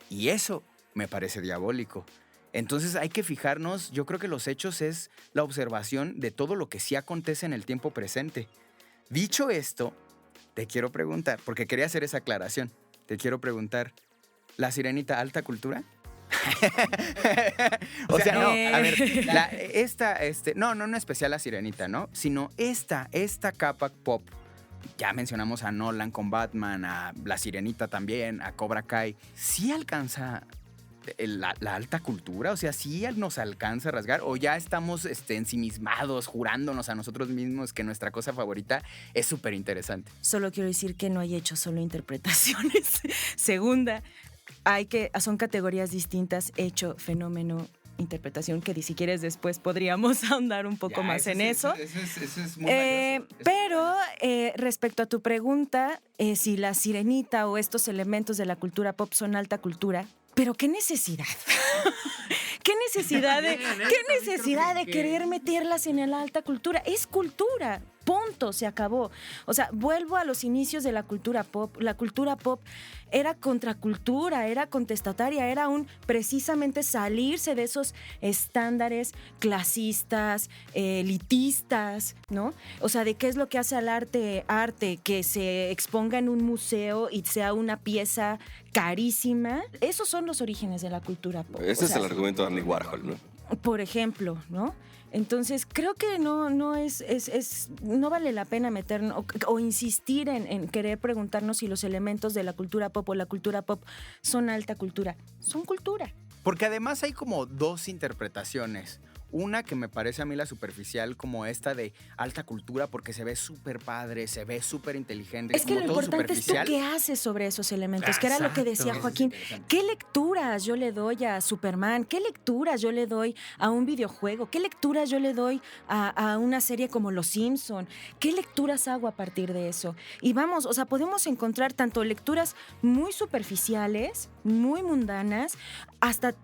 Y eso me parece diabólico. Entonces hay que fijarnos, yo creo que los hechos es la observación de todo lo que sí acontece en el tiempo presente. Dicho esto, te quiero preguntar, porque quería hacer esa aclaración, te quiero preguntar, ¿La Sirenita alta cultura? O sea, no, a ver, no especial La Sirenita, ¿no? Sino esta capa pop. Ya mencionamos a Nolan con Batman, a La Sirenita también, a Cobra Kai. ¿Sí alcanza la alta cultura? O sea, ¿sí nos alcanza a rasgar? ¿O ya estamos ensimismados, jurándonos a nosotros mismos que nuestra cosa favorita es súper interesante? Solo quiero decir que no hay hecho solo interpretaciones. Segunda, son categorías distintas, hecho, fenómeno, interpretación, que si quieres después podríamos ahondar un poco más en eso. Eso es muy valioso. Pero respecto a tu pregunta, si La Sirenita o estos elementos de la cultura pop son alta cultura, pero qué necesidad. ¿Qué necesidad de querer meterlas en la alta cultura? Es cultura. Punto, se acabó. O sea, vuelvo a los inicios de la cultura pop. La cultura pop era contracultura, era contestataria, era precisamente salirse de esos estándares clasistas, elitistas, ¿no? O sea, de qué es lo que hace al arte, que se exponga en un museo y sea una pieza carísima. Esos son los orígenes de la cultura pop. Ese es el argumento de Andy Warhol, ¿no? Por ejemplo, ¿no? Entonces, creo que no vale la pena meternos o insistir en querer preguntarnos si los elementos de la cultura pop o la cultura pop son alta cultura. Son cultura. Porque además hay como dos interpretaciones. Una que me parece a mí la superficial, como esta de alta cultura, porque se ve súper padre, se ve súper inteligente. Es que como lo todo importante es tú superficial. qué haces sobre esos elementos, que era lo que decía Exacto. Joaquín. ¿Qué lecturas yo le doy a Superman? ¿Qué lecturas yo le doy a un videojuego? ¿Qué lecturas yo le doy a una serie como Los Simpson? ¿Qué lecturas hago a partir de eso? Y vamos, o sea, podemos encontrar tanto lecturas muy superficiales, muy mundanas, hasta...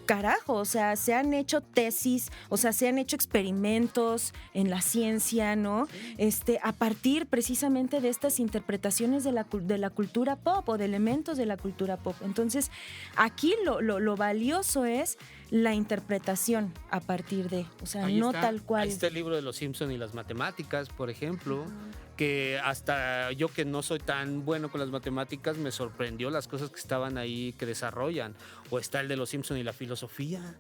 Carajo, o sea, se han hecho tesis, o sea, se han hecho experimentos en la ciencia, ¿no? A partir precisamente de estas interpretaciones de la cultura pop o de elementos de la cultura pop. Entonces, aquí lo valioso es la interpretación a partir de, o sea, Ahí no está, tal cual. Ahí está el libro de Los Simpson y las matemáticas, por ejemplo, que hasta yo que no soy tan bueno con las matemáticas me sorprendió las cosas que estaban ahí que desarrollan. O está el de Los Simpson y la filosofía,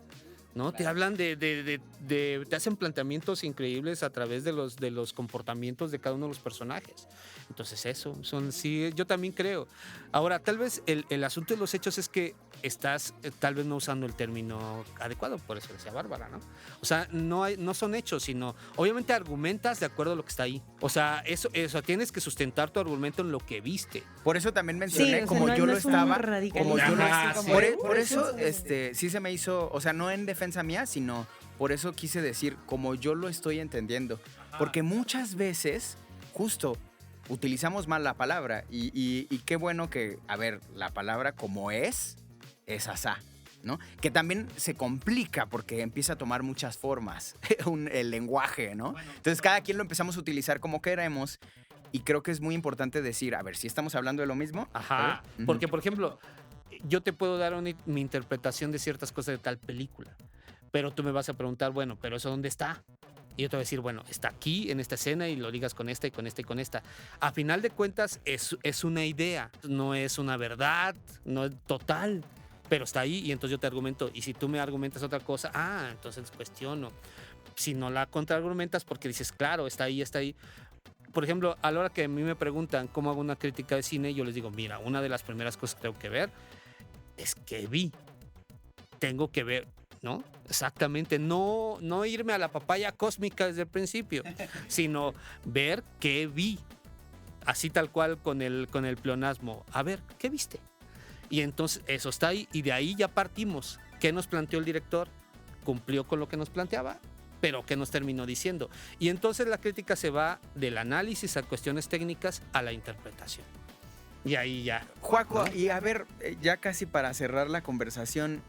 ¿no? Te hablan te hacen planteamientos increíbles a través de los comportamientos de cada uno de los personajes. Entonces sí, yo también creo. Ahora, tal vez el asunto de los hechos es que estás tal vez no usando el término adecuado, por eso decía Bárbara, ¿no? O sea, no son hechos, sino obviamente argumentas de acuerdo a lo que está ahí. O sea, eso tienes que sustentar tu argumento en lo que viste. Por eso también mencioné, Sí, o sea, como no- yo no lo es un estaba, radicalismo. como yo lo Ajá, sí. por eso, sí se me hizo, o sea, no en defensa mía, sino por eso quise decir, como yo lo estoy entendiendo. Porque muchas veces, justo, utilizamos mal la palabra y qué bueno que, a ver, la palabra como es asá, ¿no? Que también se complica porque empieza a tomar muchas formas, el lenguaje, ¿no? Entonces cada quien lo empezamos a utilizar como queremos y creo que es muy importante decir, a ver, si estamos hablando de lo mismo. Ajá, Ujú. porque por ejemplo, yo te puedo dar mi interpretación de ciertas cosas de tal película, pero tú me vas a preguntar, bueno, ¿pero eso dónde está? Y yo te voy a decir, bueno, está aquí en esta escena y lo ligas con esta y con esta y con esta. A final de cuentas es una idea, no es una verdad, no es total, pero está ahí y entonces yo te argumento. Y si tú me argumentas otra cosa, entonces cuestiono. Si no la contraargumentas porque dices, claro, está ahí, por ejemplo, a la hora que a mí me preguntan cómo hago una crítica de cine, yo les digo, mira, una de las primeras cosas que tengo que ver es que vi. Tengo que ver, ¿no? Exactamente, no irme a la papaya cósmica desde el principio, sino ver qué vi. Así tal cual con el pleonasmo. A ver, ¿qué viste? Y entonces eso está ahí y de ahí ya partimos. ¿Qué nos planteó el director? Cumplió con lo que nos planteaba, pero ¿qué nos terminó diciendo? Y entonces la crítica se va del análisis a cuestiones técnicas a la interpretación. Y ahí ya. Joaco, ¿no? y a ver, ya casi para cerrar la conversación,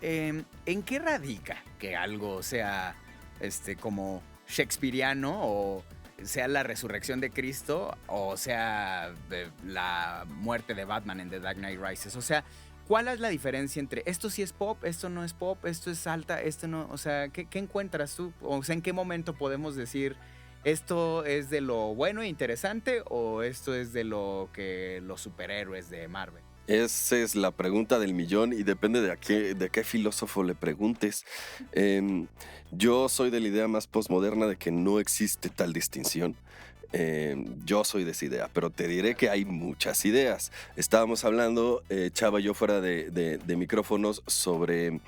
¿en qué radica que algo sea como shakespeariano o sea la resurrección de Cristo o sea la muerte de Batman en The Dark Knight Rises? O sea, ¿cuál es la diferencia entre esto sí es pop, esto no es pop, esto es alta, esto no? O sea, ¿qué encuentras tú? O sea, ¿en qué momento podemos decir esto es de lo bueno e interesante o esto es de lo que los superhéroes de Marvel? Esa es la pregunta del millón y depende de qué filósofo le preguntes. Yo soy de la idea más postmoderna de que no existe tal distinción. Yo soy de esa idea, pero te diré que hay muchas ideas. Estábamos hablando, Chava y yo fuera de micrófonos, sobre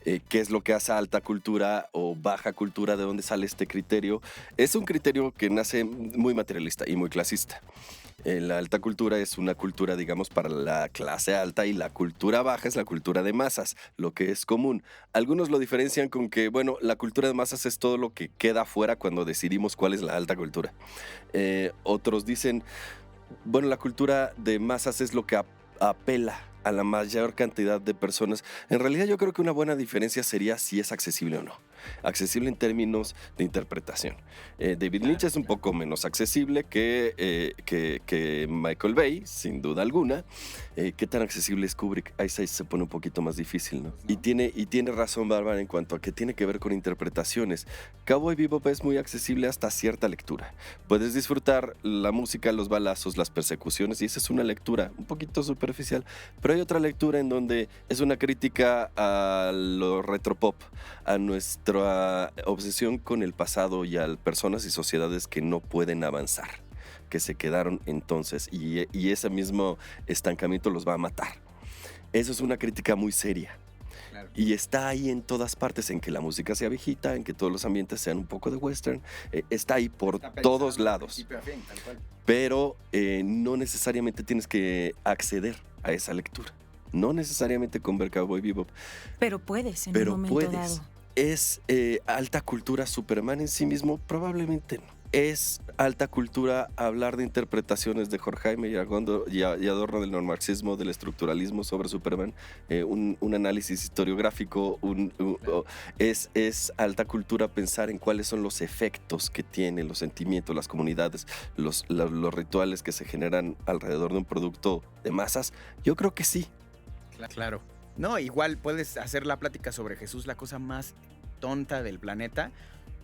qué es lo que hace alta cultura o baja cultura, de dónde sale este criterio. Es un criterio que nace muy materialista y muy clasista. La alta cultura es una cultura, digamos, para la clase alta y la cultura baja es la cultura de masas, lo que es común. Algunos lo diferencian con que, bueno, la cultura de masas es todo lo que queda afuera cuando decidimos cuál es la alta cultura. Otros dicen, bueno, la cultura de masas es lo que apela a la mayor cantidad de personas. En realidad yo creo que una buena diferencia sería si es accesible o no. Accesible en términos de interpretación. David Lynch es un poco menos accesible que Michael Bay, sin duda alguna. ¿Qué tan accesible es Kubrick? Ahí se pone un poquito más difícil, ¿no? Y tiene razón Bárbara en cuanto a que tiene que ver con interpretaciones. Cowboy Bebop es muy accesible hasta cierta lectura. Puedes disfrutar la música, los balazos, las persecuciones, y esa es una lectura un poquito superficial, pero hay otra lectura en donde es una crítica a lo retropop, a nuestra obsesión con el pasado y a personas y sociedades que no pueden avanzar, que se quedaron entonces, y ese mismo estancamiento los va a matar. Eso es una crítica muy seria. Claro. Y está ahí en todas partes, en que la música sea viejita, en que todos los ambientes sean un poco de western, está ahí por todos lados. Fin, tal cual. Pero no necesariamente tienes que acceder a esa lectura. No necesariamente con ver Cowboy Bebop. Pero puedes en un momento dado. ¿Es alta cultura Superman en sí mismo? Probablemente no. ¿Es alta cultura hablar de interpretaciones de Horkheimer y Adorno del neomarxismo, del estructuralismo sobre Superman? Un análisis historiográfico. ¿Es alta cultura pensar en cuáles son los efectos que tienen los sentimientos, las comunidades, los rituales que se generan alrededor de un producto de masas? Yo creo que sí. Claro. No, igual puedes hacer la plática sobre Jesús, la cosa más tonta del planeta,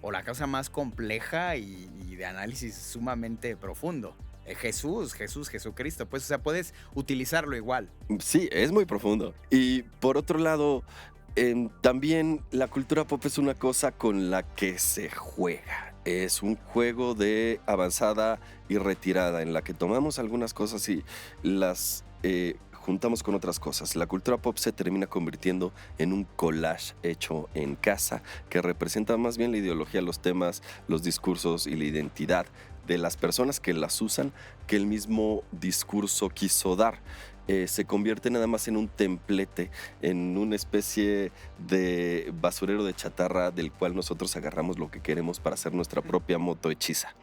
o la cosa más compleja y de análisis sumamente profundo. Jesucristo, pues, o sea, puedes utilizarlo igual. Sí, es muy profundo. Y por otro lado, también la cultura pop es una cosa con la que se juega. Es un juego de avanzada y retirada, en la que tomamos algunas cosas y las juntamos con otras cosas. La cultura pop se termina convirtiendo en un collage hecho en casa que representa más bien la ideología, los temas, los discursos y la identidad de las personas que las usan que el mismo discurso quiso dar. Se convierte nada más en un templete, en una especie de basurero de chatarra del cual nosotros agarramos lo que queremos para hacer nuestra propia moto hechiza.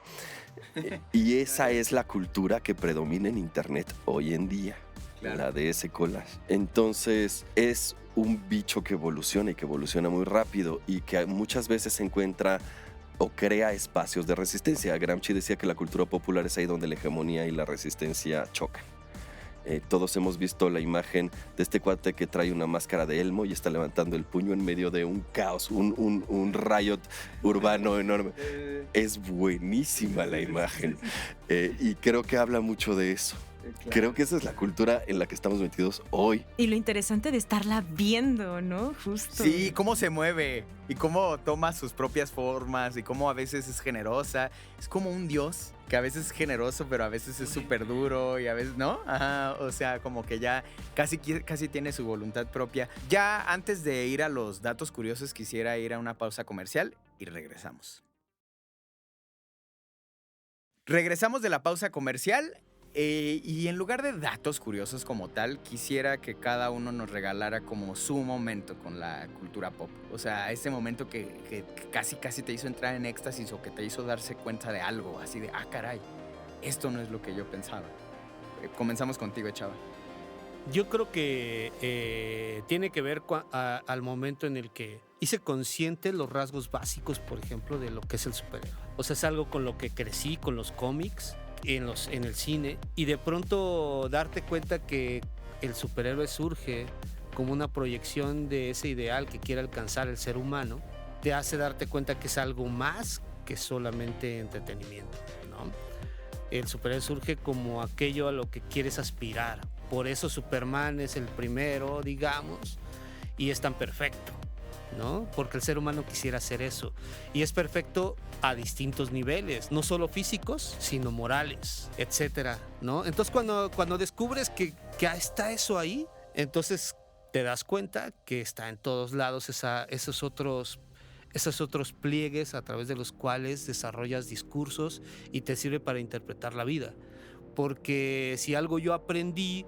Y esa es la cultura que predomina en internet hoy en día. Claro. La de ese collage. Entonces es un bicho que evoluciona y que evoluciona muy rápido y que muchas veces se encuentra o crea espacios de resistencia. Gramsci decía que la cultura popular es ahí donde la hegemonía y la resistencia chocan. Todos hemos visto la imagen de este cuate que trae una máscara de Elmo y está levantando el puño en medio de un caos, un riot urbano enorme. Es buenísima la imagen y creo que habla mucho de eso. Claro. Creo que esa es la cultura en la que estamos metidos hoy. Y lo interesante de estarla viendo, ¿no? Justo. Sí, cómo se mueve y cómo toma sus propias formas y cómo a veces es generosa. Es como un dios que a veces es generoso, pero a veces es súper duro y a veces, ¿no? Ajá, o sea, como que ya casi tiene su voluntad propia. Ya antes de ir a los datos curiosos, quisiera ir a una pausa comercial y regresamos. Regresamos de la pausa comercial y en lugar de datos curiosos como tal, quisiera que cada uno nos regalara como su momento con la cultura pop. O sea, ese momento que casi te hizo entrar en éxtasis o que te hizo darse cuenta de algo, así de, caray, esto no es lo que yo pensaba. Comenzamos contigo, Chava. Yo creo que tiene que ver al momento en el que hice consciente los rasgos básicos, por ejemplo, de lo que es el superhéroe. O sea, es algo con lo que crecí, con los cómics, en el cine, y de pronto darte cuenta que el superhéroe surge como una proyección de ese ideal que quiere alcanzar el ser humano, te hace darte cuenta que es algo más que solamente entretenimiento, ¿no? El superhéroe surge como aquello a lo que quieres aspirar. Por eso Superman es el primero, digamos, y es tan perfecto, ¿no? Porque el ser humano quisiera hacer eso. Y es perfecto a distintos niveles, no solo físicos, sino morales, etcétera, ¿no? Entonces cuando descubres que está eso ahí, entonces te das cuenta que está en todos lados esos otros pliegues a través de los cuales desarrollas discursos y te sirve para interpretar la vida. Porque si algo yo aprendí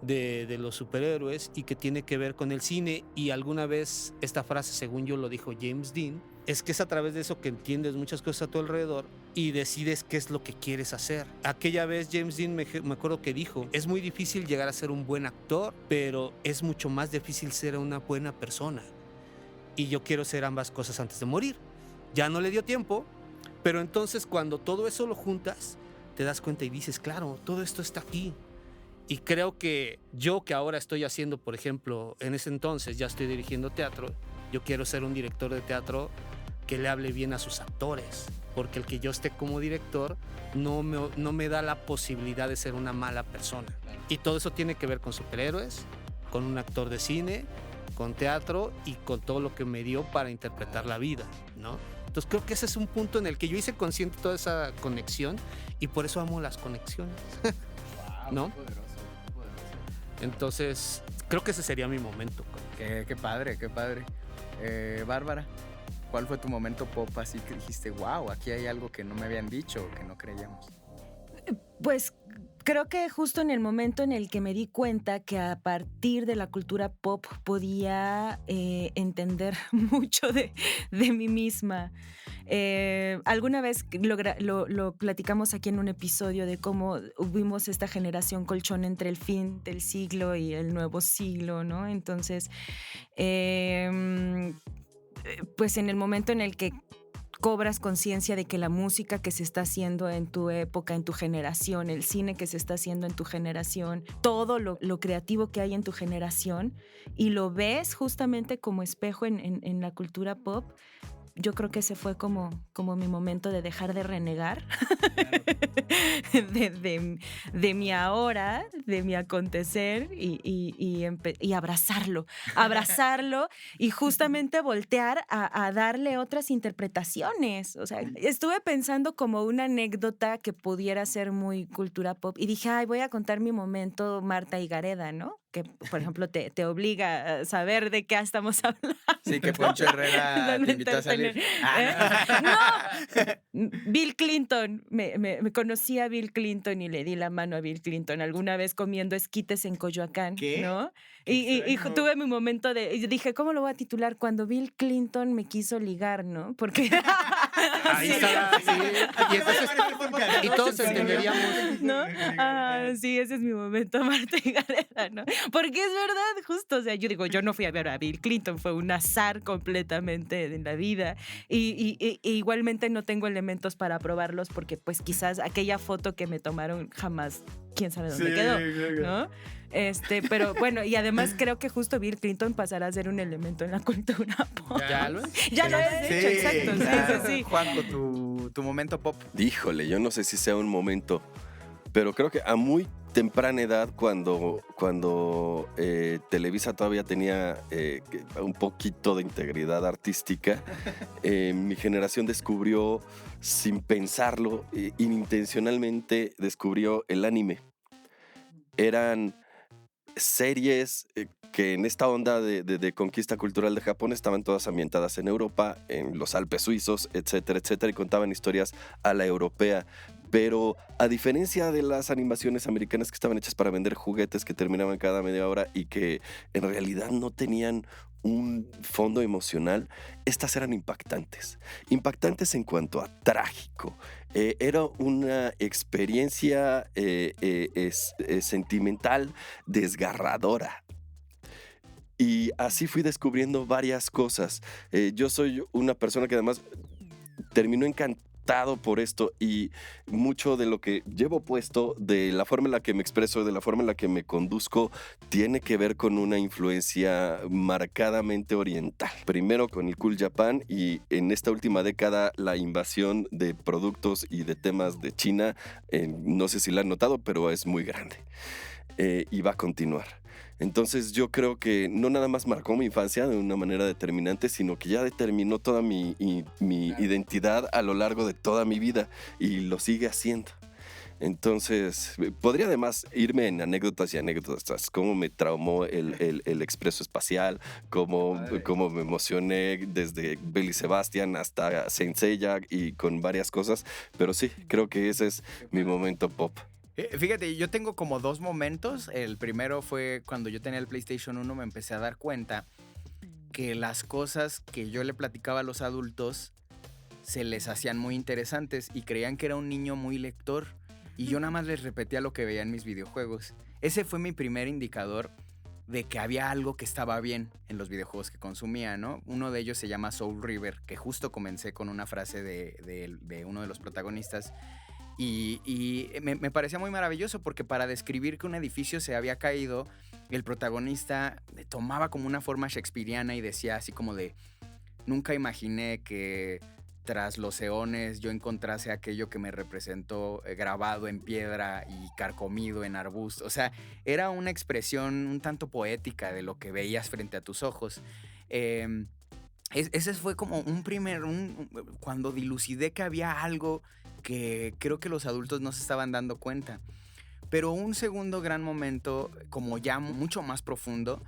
de los superhéroes y que tiene que ver con el cine, y alguna vez esta frase, según yo, lo dijo James Dean, es que es a través de eso que entiendes muchas cosas a tu alrededor y decides qué es lo que quieres hacer. Aquella vez James Dean me acuerdo que dijo, es muy difícil llegar a ser un buen actor, pero es mucho más difícil ser una buena persona. Y yo quiero ser ambas cosas antes de morir. Ya no le dio tiempo, pero entonces cuando todo eso lo juntas, te das cuenta y dices, claro, todo esto está aquí. Y creo que yo, que ahora estoy haciendo, por ejemplo, en ese entonces ya estoy dirigiendo teatro, yo quiero ser un director de teatro que le hable bien a sus actores, porque el que yo esté como director no me da la posibilidad de ser una mala persona. Y todo eso tiene que ver con superhéroes, con un actor de cine, con teatro y con todo lo que me dio para interpretar la vida, ¿no? Entonces creo que ese es un punto en el que yo hice consciente toda esa conexión y por eso amo las conexiones, ¿no? Qué poderoso. Entonces creo que ese sería mi momento. Qué padre. Bárbara, ¿cuál fue tu momento pop así que dijiste, wow, aquí hay algo que no me habían dicho o que no creíamos? Pues creo que justo en el momento en el que me di cuenta que a partir de la cultura pop podía entender mucho de mí misma. Alguna vez lo platicamos aquí en un episodio de cómo vimos esta generación colchón entre el fin del siglo y el nuevo siglo, ¿no? Entonces, pues en el momento en el que cobras conciencia de que la música que se está haciendo en tu época, en tu generación, el cine que se está haciendo en tu generación, todo lo creativo que hay en tu generación, y lo ves justamente como espejo en la cultura pop, yo creo que ese fue como mi momento de dejar de renegar de mi ahora, de mi acontecer y abrazarlo y justamente voltear a darle otras interpretaciones. O sea, estuve pensando como una anécdota que pudiera ser muy cultura pop y dije, voy a contar mi momento Marta y Gareda, ¿no? Que, por ejemplo, te obliga a saber de qué estamos hablando. Sí, que Poncho Herrera te invitó a salir. No, Bill Clinton. Me conocí a Bill Clinton y le di la mano a Bill Clinton alguna vez comiendo esquites en Coyoacán, ¿Qué? ¿no? Y tuve mi momento y dije, ¿cómo lo voy a titular? Cuando Bill Clinton me quiso ligar, ¿no? Porque... Ahí está, sí. Y entonces, y todos entenderíamos. ¿No? Sí, ese es mi momento, Marta y Gareda, ¿no? Porque es verdad, justo, o sea, yo digo, yo no fui a ver a Bill Clinton, fue un azar completamente en la vida y igualmente no tengo elementos para probarlos porque pues quizás aquella foto que me tomaron jamás, quién sabe dónde quedó, ¿no? Pero bueno, y además creo que justo Bill Clinton pasará a ser un elemento en la cultura pop. ¿Ya lo es? Ya lo es, de hecho, exacto, claro. sí. Juanjo, tu momento pop. Híjole, yo no sé si sea un momento, pero creo que a muy temprana edad, cuando Televisa todavía tenía un poquito de integridad artística, mi generación descubrió, sin pensarlo, inintencionalmente descubrió el anime. Eran series que en esta onda de conquista cultural de Japón estaban todas ambientadas en Europa, en los Alpes suizos, etcétera, etcétera, y contaban historias a la europea. Pero a diferencia de las animaciones americanas que estaban hechas para vender juguetes que terminaban cada media hora y que en realidad no tenían un fondo emocional, estas eran impactantes. Impactantes en cuanto a trágico. Era una experiencia sentimental desgarradora. Y así fui descubriendo varias cosas. Yo soy una persona que además terminó encantado por esto, y mucho de lo que llevo puesto, de la forma en la que me expreso, de la forma en la que me conduzco, tiene que ver con una influencia marcadamente oriental. Primero con el Cool Japan, y en esta última década la invasión de productos y de temas de China, no sé si la han notado, pero es muy grande. Y va a continuar. Entonces yo creo que no nada más marcó mi infancia de una manera determinante, sino que ya determinó toda mi identidad a lo largo de toda mi vida, y lo sigue haciendo. Entonces, podría además irme en anécdotas y anécdotas, cómo me traumó el expreso espacial, cómo me emocioné desde Belly Sebastian hasta Saint Seiya y con varias cosas, pero sí, creo que ese es mi momento pop. Fíjate, yo tengo como dos momentos. El primero fue cuando yo tenía el PlayStation 1, me empecé a dar cuenta que las cosas que yo le platicaba a los adultos se les hacían muy interesantes y creían que era un niño muy lector, y yo nada más les repetía lo que veía en mis videojuegos. Ese fue mi primer indicador de que había algo que estaba bien en los videojuegos que consumía, ¿no? Uno de ellos se llama Soul River, que justo comencé con una frase de uno de los protagonistas. Y me parecía muy maravilloso, porque para describir que un edificio se había caído, el protagonista tomaba como una forma shakespeariana y decía así como de: nunca imaginé que tras los eones yo encontrase aquello que me representó grabado en piedra y carcomido en arbusto. O sea, era una expresión un tanto poética de lo que veías frente a tus ojos. Ese fue como cuando dilucidé que había algo que creo que los adultos no se estaban dando cuenta. Pero un segundo gran momento, como ya mucho más profundo,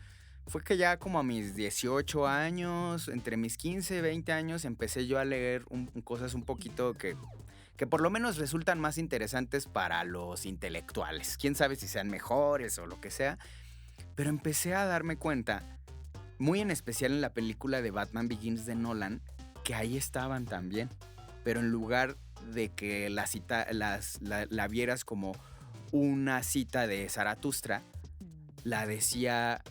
fue que ya como a mis 18 años, entre mis 15 y 20 años, empecé yo a leer cosas un poquito que por lo menos resultan más interesantes para los intelectuales. Quién sabe si sean mejores o lo que sea. Pero empecé a darme cuenta, muy en especial en la película de Batman Begins de Nolan, que ahí estaban también. Pero en lugar de que la vieras como una cita de Zaratustra, la decía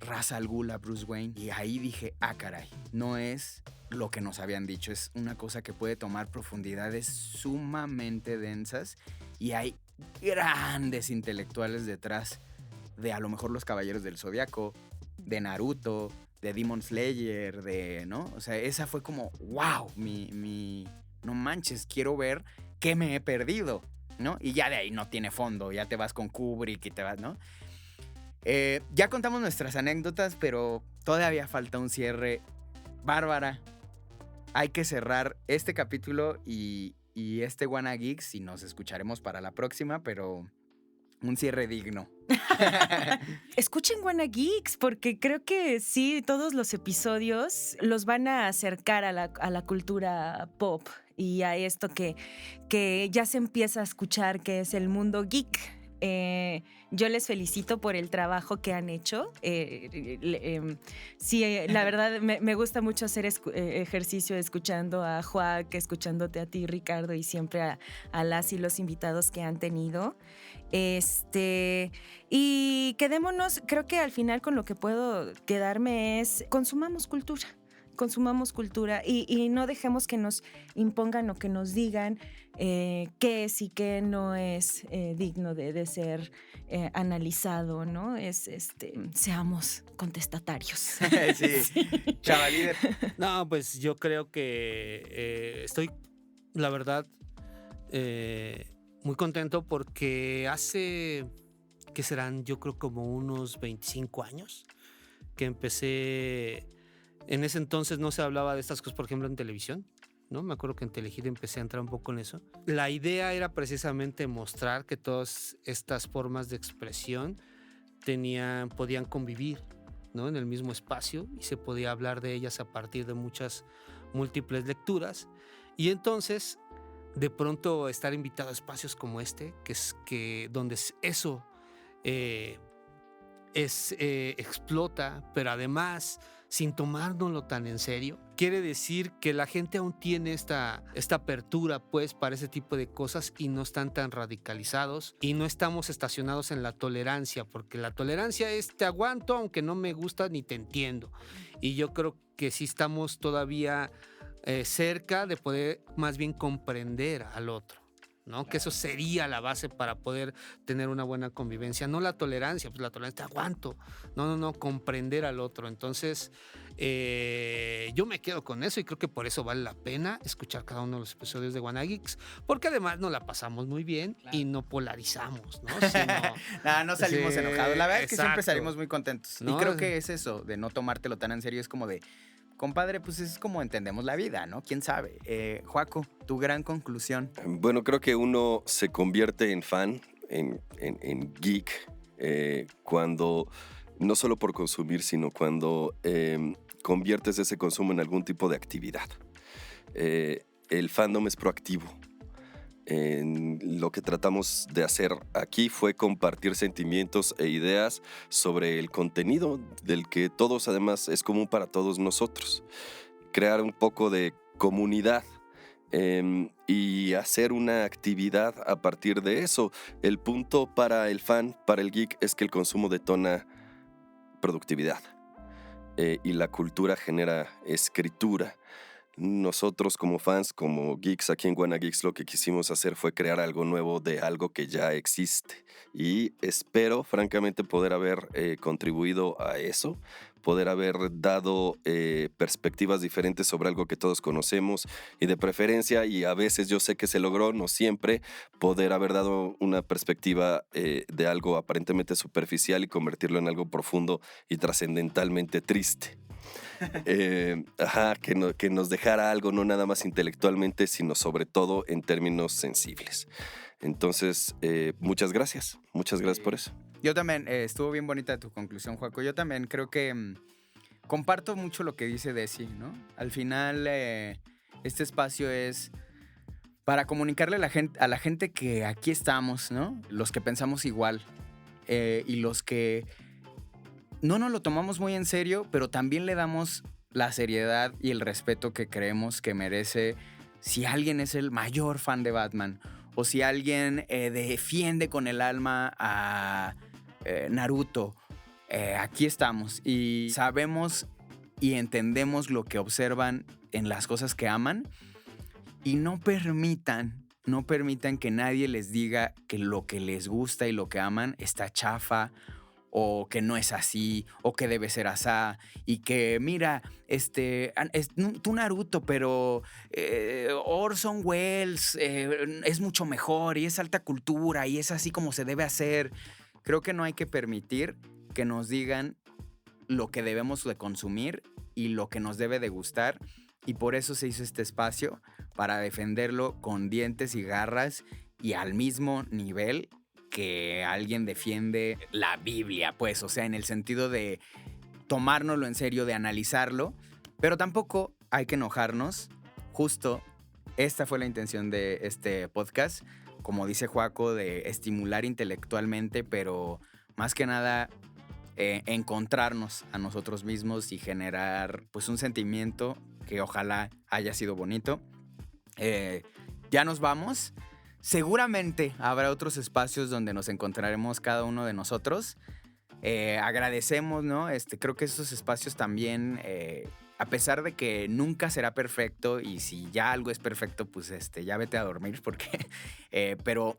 Ra's al Ghul a Bruce Wayne. Y ahí dije: ah, caray, no es lo que nos habían dicho, es una cosa que puede tomar profundidades sumamente densas, y hay grandes intelectuales detrás de a lo mejor los Caballeros del Zodiaco, de Naruto, de Demon Slayer, ¿no? O sea, esa fue como, wow, no manches, quiero ver qué me he perdido, ¿no? Y ya de ahí no tiene fondo, ya te vas con Kubrick y te vas, ¿no? Ya contamos nuestras anécdotas, pero todavía falta un cierre. Bárbara, hay que cerrar este capítulo y este Wanna Geeks, y nos escucharemos para la próxima, pero un cierre digno. Escuchen Wanna Geeks, porque creo que sí, todos los episodios los van a acercar a la cultura pop y a esto que ya se empieza a escuchar, que es el mundo geek. Yo les felicito por el trabajo que han hecho. Sí, la verdad me gusta mucho hacer ejercicio escuchando a Juan, escuchándote a ti, Ricardo, y siempre a las y los invitados que han tenido. Y quedémonos, creo que al final con lo que puedo quedarme es: consumamos cultura y no dejemos que nos impongan o que nos digan qué es y qué no es digno de ser analizado, ¿no? Seamos contestatarios. Sí. Chavalíder. No, pues yo creo que estoy, la verdad, muy contento, porque hace que serán yo creo como unos 25 años, que empecé, en ese entonces no se hablaba de estas cosas, por ejemplo, en televisión, ¿no? Me acuerdo que en Telehit empecé a entrar un poco en eso. La idea era precisamente mostrar que todas estas formas de expresión podían convivir, ¿no? En el mismo espacio y se podía hablar de ellas a partir de muchas múltiples lecturas. Y entonces, de pronto, estar invitado a espacios como este, donde eso explota, pero además sin tomárnoslo tan en serio, quiere decir que la gente aún tiene esta apertura pues para ese tipo de cosas y no están tan radicalizados y no estamos estacionados en la tolerancia, porque la tolerancia es te aguanto aunque no me gusta ni te entiendo, y yo creo que sí estamos todavía cerca de poder más bien comprender al otro, ¿no? Que eso sería la base para poder tener una buena convivencia, no la tolerancia, pues la tolerancia te aguanto, no, comprender al otro. Entonces yo me quedo con eso y creo que por eso vale la pena escuchar cada uno de los episodios de Wanna Geeks, porque además nos la pasamos muy bien y no polarizamos, ¿no? No salimos enojados, la verdad es que siempre exacto. salimos muy contentos, ¿No? y creo que es eso, de no tomártelo tan en serio, es como de, compadre, pues es como entendemos la vida, ¿no? ¿Quién sabe? Joaco, tu gran conclusión. Bueno, creo que uno se convierte en fan, en geek, cuando, no solo por consumir, sino cuando conviertes ese consumo en algún tipo de actividad. El fandom es proactivo. Lo que tratamos de hacer aquí fue compartir sentimientos e ideas sobre el contenido del que todos además es común para todos nosotros. Crear un poco de comunidad y hacer una actividad a partir de eso. El punto para el fan, para el geek, es que el consumo detona productividad y la cultura genera escritura. Nosotros como fans, como geeks aquí en Wanna Geeks, lo que quisimos hacer fue crear algo nuevo de algo que ya existe, y espero francamente poder haber contribuido a eso, poder haber dado perspectivas diferentes sobre algo que todos conocemos, y de preferencia, y a veces yo sé que se logró, no siempre, poder haber dado una perspectiva de algo aparentemente superficial y convertirlo en algo profundo y trascendentalmente triste. Que nos dejara algo, no nada más intelectualmente, sino sobre todo en términos sensibles. Entonces, muchas gracias por eso. Yo también, estuvo bien bonita tu conclusión, Joaco. Yo también creo que comparto mucho lo que dice Desi, ¿no? Al final, este espacio es para comunicarle a la gente que aquí estamos, ¿no? Los que pensamos igual y los que no nos lo tomamos muy en serio, pero también le damos la seriedad y el respeto que creemos que merece si alguien es el mayor fan de Batman o si alguien defiende con el alma a Naruto. Aquí estamos y sabemos y entendemos lo que observan en las cosas que aman, y no permitan que nadie les diga que lo que les gusta y lo que aman está chafa, o que no es así, o que debe ser asá, y que mira, tú Naruto, pero Orson Welles es mucho mejor y es alta cultura y es así como se debe hacer. Creo que no hay que permitir que nos digan lo que debemos de consumir y lo que nos debe de gustar, y por eso se hizo este espacio, para defenderlo con dientes y garras y al mismo nivel que alguien defiende la Biblia, pues, o sea, en el sentido de tomárnoslo en serio, de analizarlo, pero tampoco hay que enojarnos. Justo esta fue la intención de este podcast, como dice Joaco, de estimular intelectualmente, pero más que nada encontrarnos a nosotros mismos y generar pues un sentimiento que ojalá haya sido bonito. Ya nos vamos. Seguramente habrá otros espacios donde nos encontraremos cada uno de nosotros. Agradecemos, ¿no? Creo que esos espacios también, a pesar de que nunca será perfecto, y si ya algo es perfecto, pues ya vete a dormir, porque... pero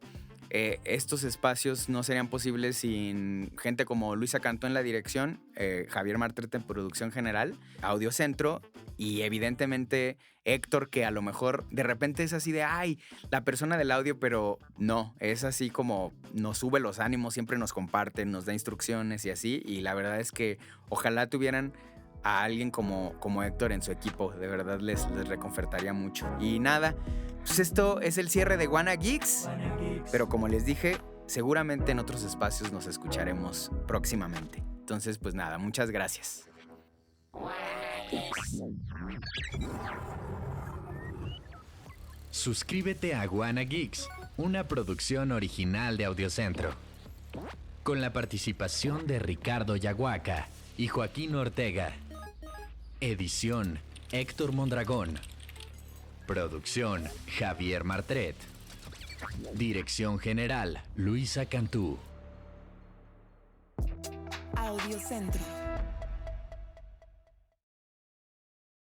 estos espacios no serían posibles sin gente como Luisa Cantú en la dirección, Javier Martret en producción general, Audiocentro y evidentemente Héctor, que a lo mejor de repente es así de, ay, la persona del audio, pero no, es así como nos sube los ánimos, siempre nos comparte, nos da instrucciones y así, y la verdad es que ojalá tuvieran a alguien como Héctor en su equipo, de verdad les reconfortaría mucho. Y nada, pues esto es el cierre de Wanna Geeks, pero como les dije, seguramente en otros espacios nos escucharemos próximamente. Entonces, pues nada, muchas gracias. Suscríbete a Wanna Geeks, una producción original de Audiocentro, con la participación de Ricardo Yaguaca y Joaquín Ortega. Edición Héctor Mondragón. Producción Javier Martret. Dirección general Luisa Cantú. Audiocentro.